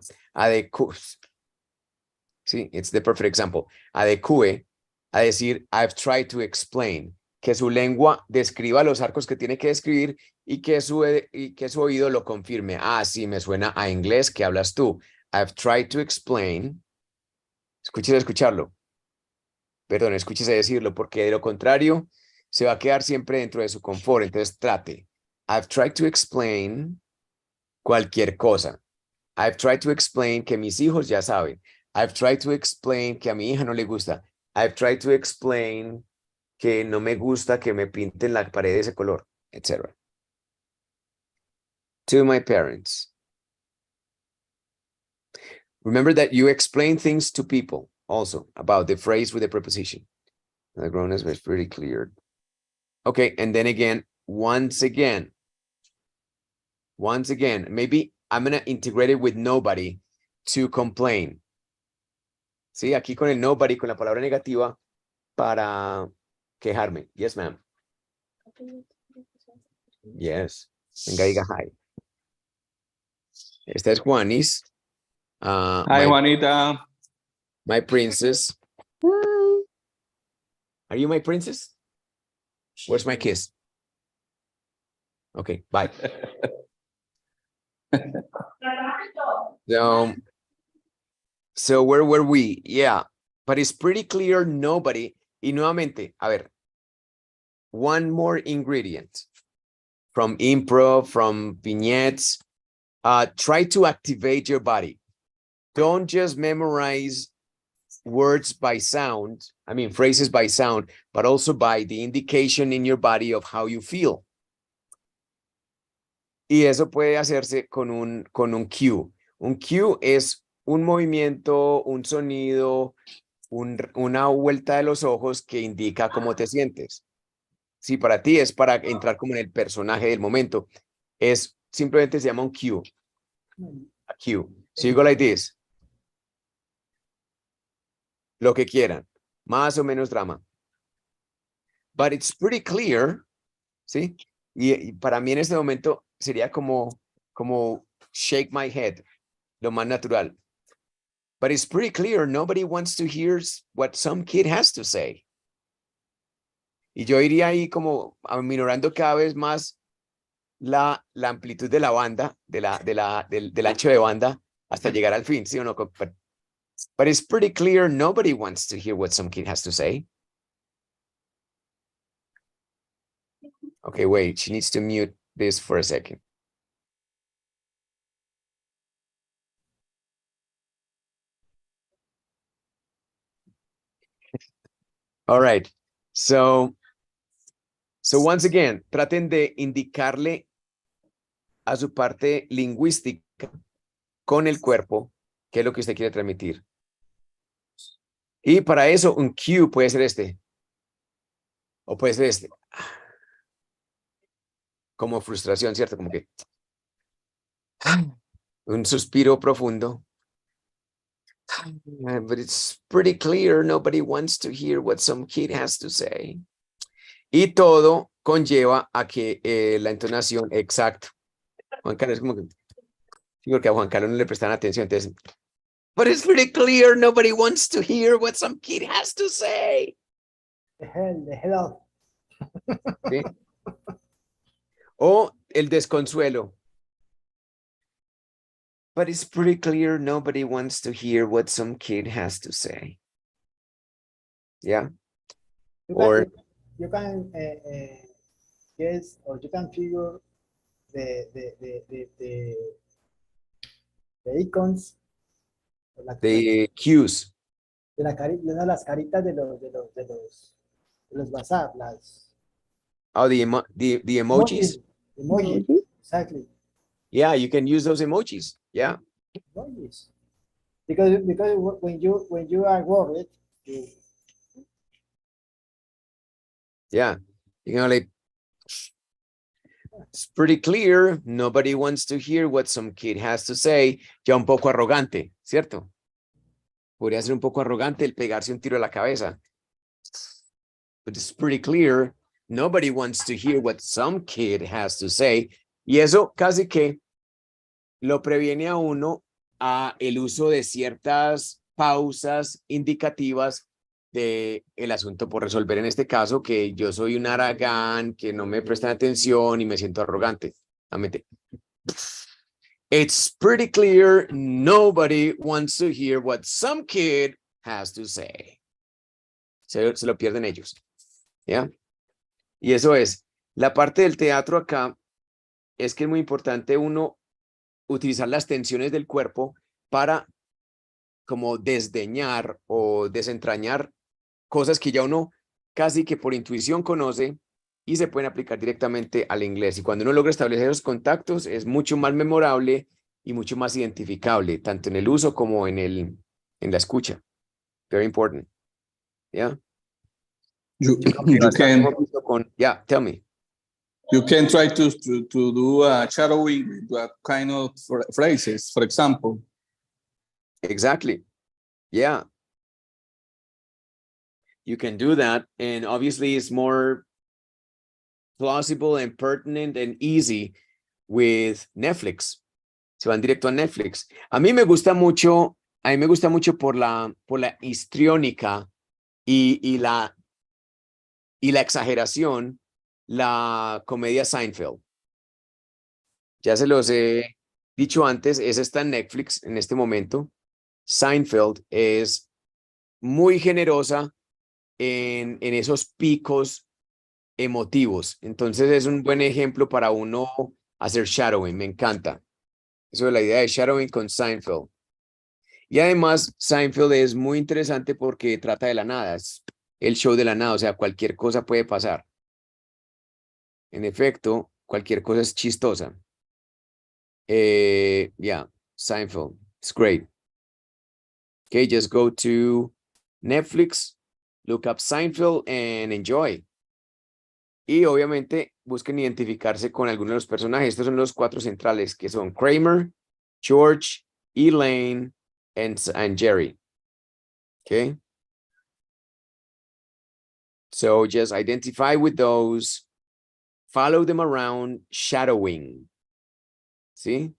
sí, it's the perfect example, adecue a decir, I've tried to explain, que su lengua describa los arcos que tiene que describir y que su oído lo confirme. Ah, sí, me suena a inglés que hablas tú. I've tried to explain. Escúchese escucharlo. Perdón, escúchese decirlo, porque de lo contrario se va a quedar siempre dentro de su confort. Entonces trate. I've tried to explain cualquier cosa. I've tried to explain que mis hijos ya saben. I've tried to explain que a mi hija no le gusta. I've tried to explain que no me gusta que me pinten la pared de ese color, etc. To my parents. Remember that you explain things to people also about the phrase with the preposition. The grown-ups was pretty clear. Okay, and then again, once again, maybe I'm going to integrate it with nobody to complain. Sí, aquí con el nobody, con la palabra negativa para quejarme. Yes, ma'am. Yes. Venga, diga hi. Esta es Juanis. Hi, Juanita. My princess. Hi. Are you my princess? Where's my kiss? Okay, bye. So where were we? Yeah, but it's pretty clear nobody. Y nuevamente, a ver, one more ingredient from improv, from vignettes. Try to activate your body. Don't just memorize words by sound, I mean phrases by sound, but also by the indication in your body of how you feel. Y eso puede hacerse con un cue. Un cue es un movimiento, un sonido, una vuelta de los ojos que indica cómo te sientes. Si para ti es para entrar como en el personaje del momento, es simplemente se llama un cue. A cue. So you go like this. Lo que quieran, más o menos drama. But it's pretty clear, ¿sí? Y para mí en este momento sería como shake my head, lo más natural. But it's pretty clear, nobody wants to hear what some kid has to say. Y yo iría ahí como aminorando cada vez más la amplitud de la banda, del ancho de banda, hasta llegar al fin, ¿sí o no? But it's pretty clear, nobody wants to hear what some kid has to say. Okay, wait, she needs to mute this for a second. All right, so once again, traten de indicarle a su parte lingüística con el cuerpo qué es lo que usted quiere transmitir. Y para eso un cue puede ser este. O puede ser este. Como frustración, ¿cierto? Como que un suspiro profundo. But it's pretty clear, nobody wants to hear what some kid has to say. Y todo conlleva a que la entonación, exacto. Juan Carlos es como que, sí, porque a Juan Carlos no le prestan atención, entonces, but it's pretty clear, nobody wants to hear what some kid has to say. The hell. ¿Sí? O el desconsuelo. But it's pretty clear nobody wants to hear what some kid has to say. Yeah. Or you can guess, or you can figure the icons, the cues. de las caritas de los WhatsApp, las Oh, the emojis. Emoji. Exactly. Yeah, you can use those emojis. Yeah. Emojis. Because when you are worried, Yeah. You know, like, it's pretty clear. Nobody wants to hear what some kid has to say. Ya un poco arrogante, ¿cierto? Podría ser un poco arrogante el pegarse un tiro a la cabeza. But it's pretty clear. Nobody wants to hear what some kid has to say. Y eso casi que lo previene a uno a el uso de ciertas pausas indicativas de el asunto por resolver, en este caso, que yo soy un haragán, que no me prestan atención y me siento arrogante. It's pretty clear nobody wants to hear what some kid has to say. Se lo pierden ellos. ¿Ya? Y eso es. La parte del teatro acá es que es muy importante uno utilizar las tensiones del cuerpo para como desdeñar o desentrañar cosas que ya uno casi que por intuición conoce y se pueden aplicar directamente al inglés. Y cuando uno logra establecer esos contactos es mucho más memorable y mucho más identificable, tanto en el uso como en la escucha. Very important. Yeah. You can Yeah, tell me. You can try to do a shadowing with that kind of phrases, for example. Exactly. Yeah. You can do that. And obviously it's more plausible and pertinent and easy with Netflix. Se van directo a Netflix. A mí me gusta mucho por la histriónica y la exageración, la comedia Seinfeld. Ya se los he dicho antes, esa está en Netflix en este momento. Seinfeld es muy generosa en esos picos emotivos. Entonces es un buen ejemplo para uno hacer shadowing. Me encanta. Eso es la idea de shadowing con Seinfeld. Y además, Seinfeld es muy interesante porque trata de la nada. Es el show de la nada, o sea, cualquier cosa puede pasar. En efecto, cualquier cosa es chistosa. Yeah, Seinfeld. It's great. Okay, just go to Netflix, look up Seinfeld and enjoy. Y obviamente busquen identificarse con algunos de los personajes. Estos son los 4 centrales, que son Kramer, George, Elaine, and Jerry. Okay. So just identify with those, follow them around, shadowing. ¿Sí?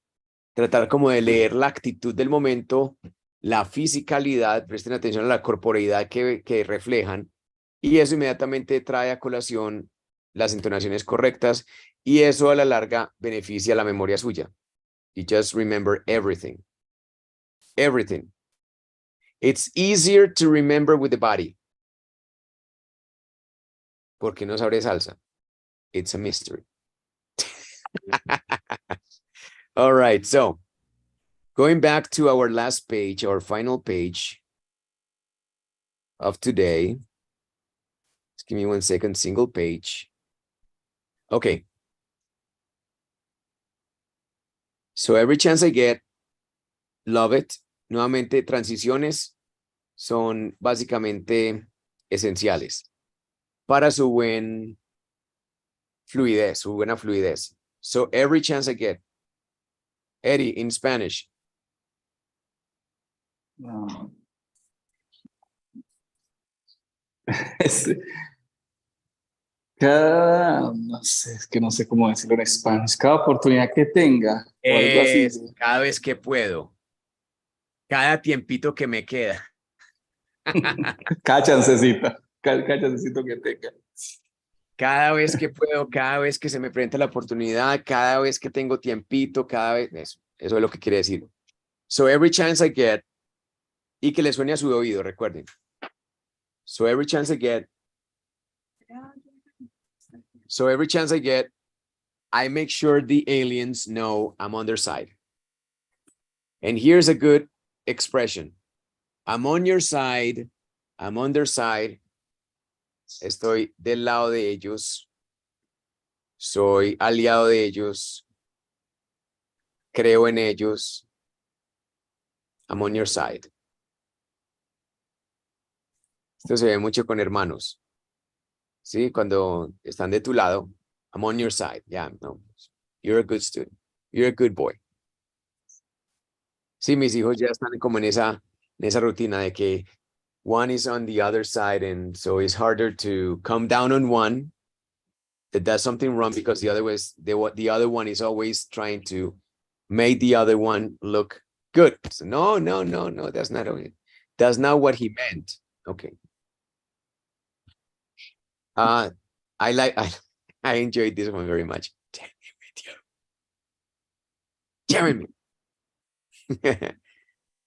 Tratar como de leer la actitud del momento, la fisicalidad, presten atención a la corporeidad que reflejan, y eso inmediatamente trae a colación las entonaciones correctas, y eso a la larga beneficia la memoria suya. You just remember everything. Everything. It's easier to remember with the body. Porque no sabré salsa. It's a mystery. All right, so going back to our last page, our final page of today. Just give me 1 second, single page. Okay. So every chance I get, love it. Nuevamente, transiciones son básicamente esenciales para su buena fluidez. So every chance I get. Eddie, in Spanish. No. No sé, es que no sé cómo decirlo en español. Cada oportunidad que tenga, o algo así. Cada vez que puedo. Cada tiempito que me queda. Cada chancecito que tenga. Cada vez que puedo, cada vez que se me presenta la oportunidad, cada vez que tengo tiempito, cada vez, eso es lo que quiere decir. So every chance I get, y que le suene a su oído, recuerden. So every chance I get, I make sure the aliens know I'm on their side. And here's a good expression. I'm on your side, I'm on their side. Estoy del lado de ellos. Soy aliado de ellos. Creo en ellos. I'm on your side. Esto se ve mucho con hermanos. ¿Sí? Cuando están de tu lado. I'm on your side. Yeah, no. You're a good student. You're a good boy. Sí, mis hijos ya están como en esa rutina de que one is on the other side, and so it's harder to come down on one that does something wrong because the other one is always trying to make the other one look good. So no, that's not it. That's not what he meant. Okay. I enjoyed this one very much. Jeremy.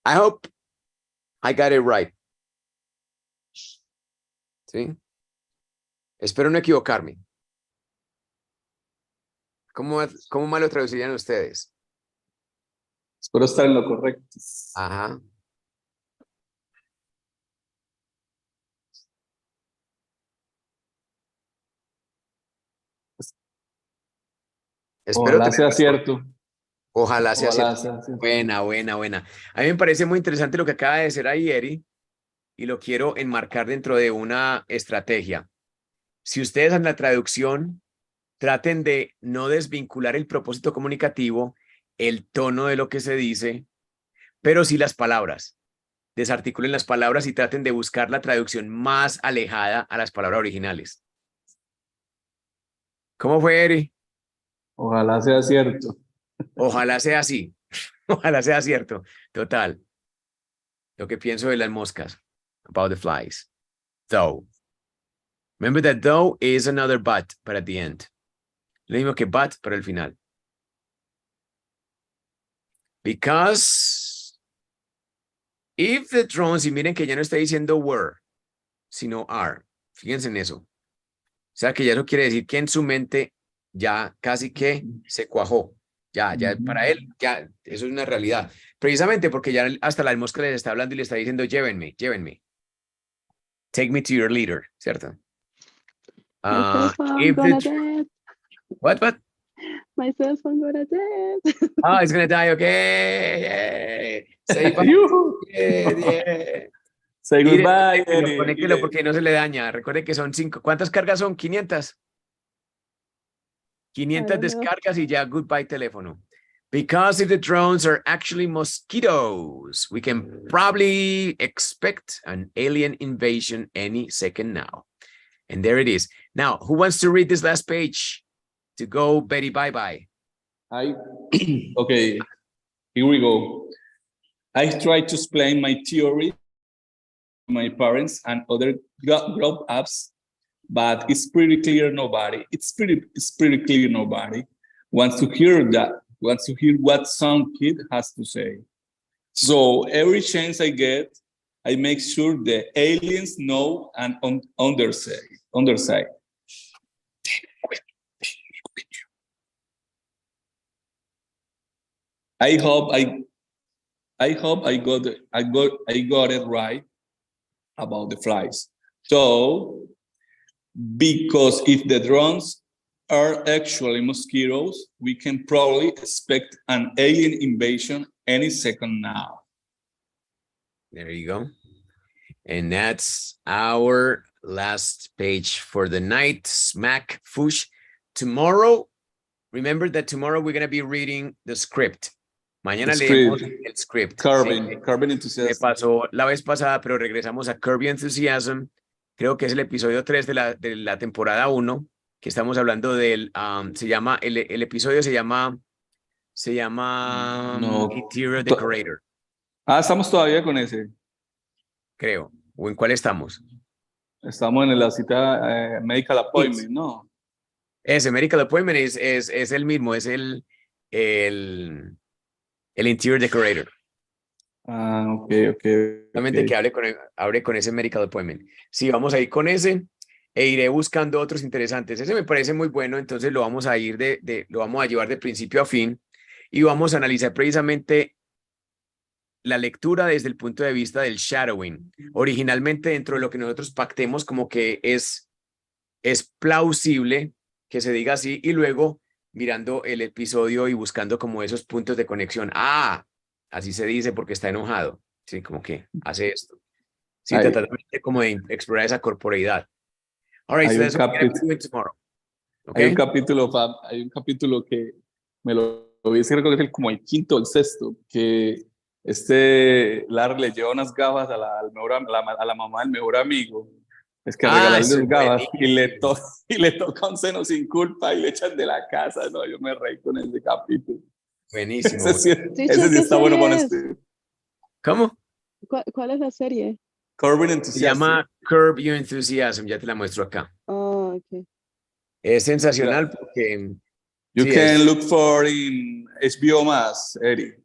I hope I got it right. ¿Sí? Espero no equivocarme. ¿Cómo más lo traducirían ustedes? Espero estar en lo correcto. Ajá. Espero Ojalá sea tener- cierto. Ojalá sea Ojalá cierto. sea cierto. Buena. A mí me parece muy interesante lo que acaba de decir ahí, Eri, y lo quiero enmarcar dentro de una estrategia. Si ustedes en la traducción traten de no desvincular el propósito comunicativo, el tono de lo que se dice, pero sí las palabras. Desarticulen las palabras y traten de buscar la traducción más alejada a las palabras originales. ¿Cómo fue, Eri? Ojalá sea cierto. Ojalá sea así. Ojalá sea cierto. Total. Lo que pienso de las moscas. About the flies. Though. Remember that though is another but at the end. Lo mismo que but para el final. Because if the drones, y miren que ya no está diciendo were, sino are. Fíjense en eso. O sea que ya eso quiere decir que en su mente ya casi que se cuajó. Ya, para él, ya, eso es una realidad. Precisamente porque ya hasta la mosca les está hablando y le está diciendo, llévenme. Take me to your leader, ¿cierto? My cell phone If gonna the... dead. What? My cell phone gonna dead. Oh, it's gonna die, okay. Say bye. Yeah. Say Mire, goodbye, conéctelo porque no se le daña. Recuerde que son 5. ¿Cuántas cargas son? 500. 500 don't know. descargas y ya goodbye teléfono. Because if the drones are actually mosquitoes, we can probably expect an alien invasion any second now. And there it is. Now, who wants to read this last page to go Betty bye-bye? Okay, here we go. I tried to explain my theory to my parents and other grown-ups, but it's pretty clear nobody wants to hear what some kid has to say. So every chance I get, I make sure the aliens know and on their side. I hope I got it right about the flies. So, because if the drones are actually mosquitoes, we can probably expect an alien invasion any second now. There you go. And that's our last page for the night. Smack Fush. Tomorrow, remember that tomorrow we're going to be reading the script. Mañana leemos el script. Curbing Me enthusiasm. pasó la vez pasada, pero regresamos a Curb Your Enthusiasm. Creo que es el episodio 3 de la temporada 1, que estamos hablando del, el episodio se llama Interior Decorator. Estamos todavía con ese. Creo. ¿O en cuál estamos? Estamos en la cita medical appointment, ¿no? Ese medical appointment es el mismo, es el interior decorator. Ah, ok. Solamente que hable con ese medical appointment. Sí, vamos a ir con ese e iré buscando otros interesantes. Ese me parece muy bueno, entonces lo vamos a ir lo vamos a llevar de principio a fin y vamos a analizar precisamente la lectura desde el punto de vista del shadowing. Originalmente dentro de lo que nosotros pactemos como que es plausible que se diga así y luego mirando el episodio y buscando como esos puntos de conexión. Ah, así se dice porque está enojado. Sí, como que hace esto. Sí, Ahí. tratar como de explorar esa corporeidad. All right, Hay so un that's what we're gonna be capítulo. doing tomorrow. Hay un Okay? capítulo, Fab, hay un capítulo que me lo vi, creo que es como el quinto o el sexto, que Larry le lleva unas gafas a la mamá del mejor amigo. Es que regalarle eso unas es gafas buenísimo. y le toca un seno sin culpa y le echan de la casa. No, yo me reí con ese capítulo. Buenísimo. Ese sí ¿qué está bueno serie con es? ¿Cómo? ¿Cuál es la serie? Corbin Se Enthusiasm. llama Curb Your Enthusiasm, ya te la muestro acá. Oh, okay. Es sensacional porque You sí, can look for in HBO Max, Eddie.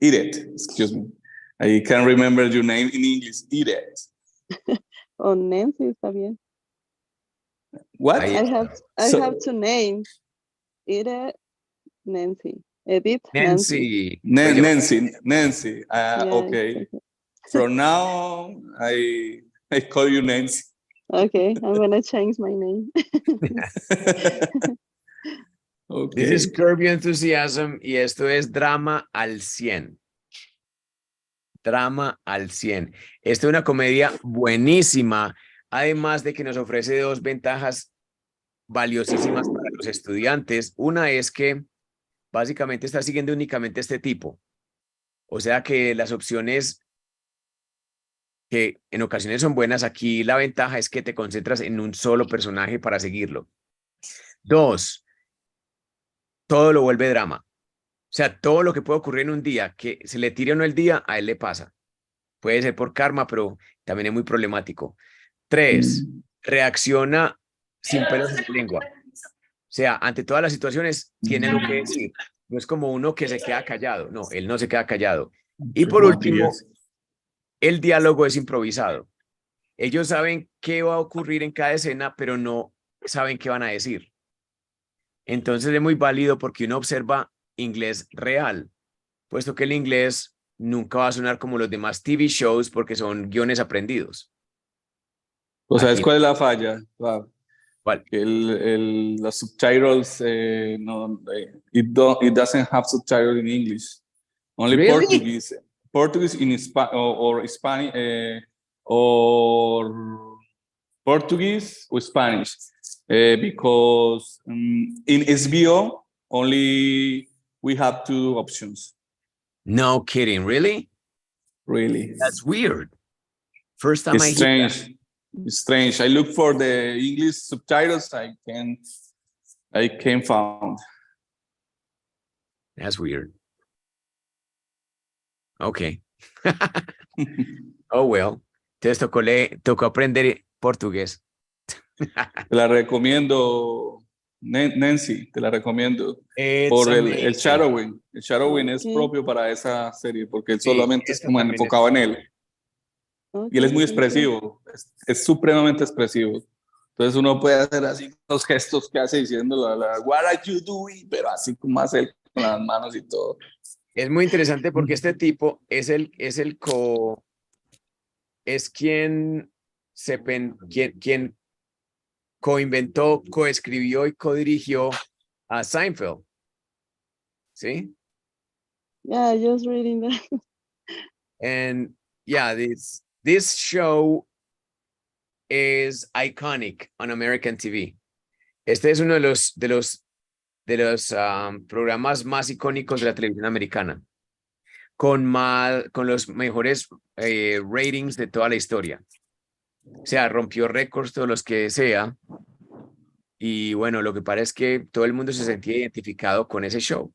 Eat it, excuse me. I can't remember your name in English. Eat it. Oh, Nancy está bien. What? ahí I está. have to name. Edith, Nancy. Edith, Nancy. Nancy. Yeah, Okay. it's okay. From now, I call you Nancy. Okay, I'm gonna change my name. This is Okay. Curb Your Enthusiasm y esto es drama al 100. Drama al 100. Esta es una comedia buenísima, además de que nos ofrece dos ventajas valiosísimas para los estudiantes. Una es que básicamente está siguiendo únicamente este tipo. O sea que las opciones que en ocasiones son buenas, aquí la ventaja es que te concentras en un solo personaje para seguirlo. Dos, todo lo vuelve drama. O sea, todo lo que puede ocurrir en un día, que se le tire o no el día, a él le pasa. Puede ser por karma, pero también es muy problemático. Tres, reacciona sin pelos en la lengua. O sea, ante todas las situaciones, tiene algo que decir. No es como uno que se queda callado. No, él no se queda callado. Y por último, el diálogo es improvisado. Ellos saben qué va a ocurrir en cada escena, pero no saben qué van a decir. Entonces es muy válido porque uno observa inglés real, puesto que el inglés nunca va a sonar como los demás TV shows porque son guiones aprendidos. ¿O sabes Aquí, cuál es la falla? ¿cuál? Que los subtitles, it doesn't have subtitles in English. Only Really? Portuguese in or Spanish, or Portuguese or Spanish. Because in SBO, only we have two options. No kidding, really? Really. That's weird. First time It's I hear strange. that. It's strange. I look for the English subtitles. I can't found. That's weird. Okay. Oh, well. Entonces tocó aprender portugués. Te la recomiendo, Nancy, te la recomiendo. It's Por el amazing. shadowing. El shadowing es Okay. propio para esa serie porque él Sí, solamente es esta como también es- enfocado en él. Y él es muy Okay, thank you. expresivo, es supremamente expresivo. Entonces uno puede hacer así los gestos que hace diciendo what are you doing, pero así como hace él con las manos y todo. Es muy interesante porque este tipo es quien quien coinventó, coescribió y codirigió a Seinfeld. ¿Sí? Yeah, just reading that. And yeah, this show is iconic on American TV. Este es uno de los programas más icónicos de la televisión americana, con los mejores ratings de toda la historia. O sea, rompió récords todos los que sea. Y bueno, lo que parece es que todo el mundo se sentía identificado con ese show.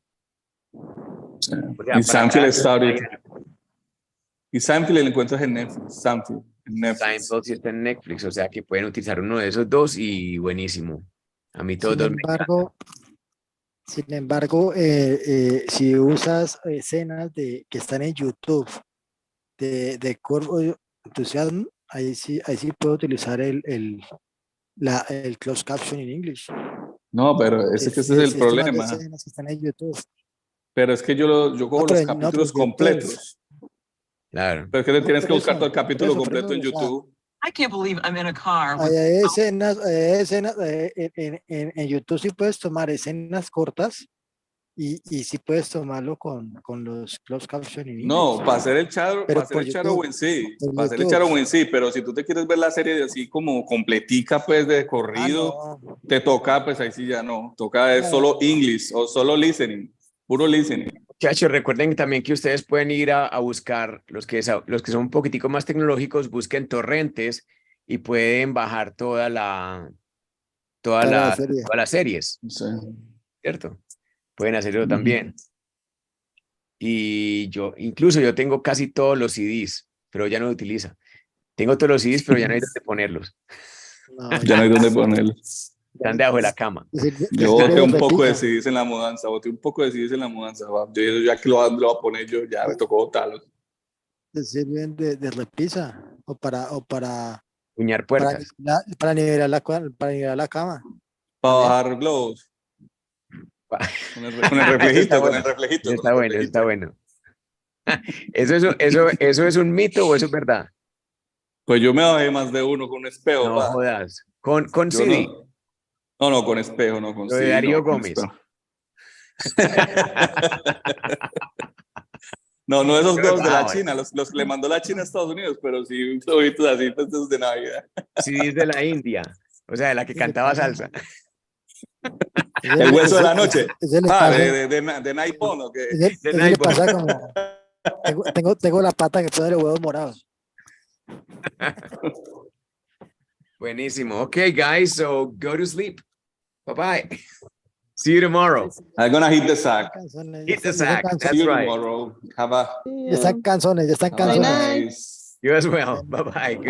O sea, Y Seinfeld está ahorita. Y Seinfeld lo encuentras en Netflix, Seinfeld. Netflix. Seinfeld sí está en Netflix, o sea que pueden utilizar uno de esos dos y buenísimo. A mí todos dos me encantan. Sin embargo, si usas escenas que están en YouTube de Curvo Entusiasmo, ahí sí puedo utilizar el closed caption in English. No, pero ese es el tomando problema. escenas que están en YouTube. Pero es que yo cojo los capítulos completos. Claro. Pero es que te tienes que por buscar eso, todo el capítulo por eso, completo en o sea, YouTube. I can't believe I'm in a car with hay escenas, en YouTube sí puedes tomar escenas cortas y sí puedes tomarlo con los closed caption in No, English. para hacer el charo, Pero para hacer por el Charowin sí, por para hacer el YouTube. Charowin sí, pero si tú te quieres ver la serie de así como completica, pues de corrido, no. te toca, pues ahí sí ya no, toca es No, solo English o solo listening, puro listening. Muchachos, recuerden también que ustedes pueden ir a buscar, los que son un poquitico más tecnológicos, busquen torrentes y pueden bajar toda la serie. todas las series, Sí. ¿cierto? Pueden hacerlo también. Y incluso yo tengo casi todos los CDs, pero ya no lo utilizo. Tengo todos los CDs, pero ya no hay dónde ponerlos. No, Ya no hay dónde ponerlos. Están debajo de la cama. Yo boté un poco de CDs en la mudanza, va. Yo ya que lo voy a poner yo, ya me tocó botarlos. Te sirven de repisa o para Puñar puertas. para nivelar la cama. Para También. bajar globos. Con el reflejito, con el reflejito. Está bueno, está bueno. ¿Eso es un mito o eso es verdad? Pues yo me bajé más de uno con un espejo. No va. jodas. Con Yo CD. no, con espejo, no con Lo de CD, Darío no, con Gómez. espejo. No esos globos de la China, los que le mandó la China a Estados Unidos, pero sí un globito así, entonces de Navidad. CDs de la India. O sea, de la que cantaba salsa. El hueso de la noche. Ese le pasa, de Naipon, ¿o qué? ese le pasa como tengo la pata que pone los huevos morados. Buenísimo. Okay, guys, so go to sleep. Bye-bye. See you tomorrow. I'm gonna hit the sack. Hit the sack. See That's you right. tomorrow. Have a Ya están canzones, nice. You as well. Bye-bye.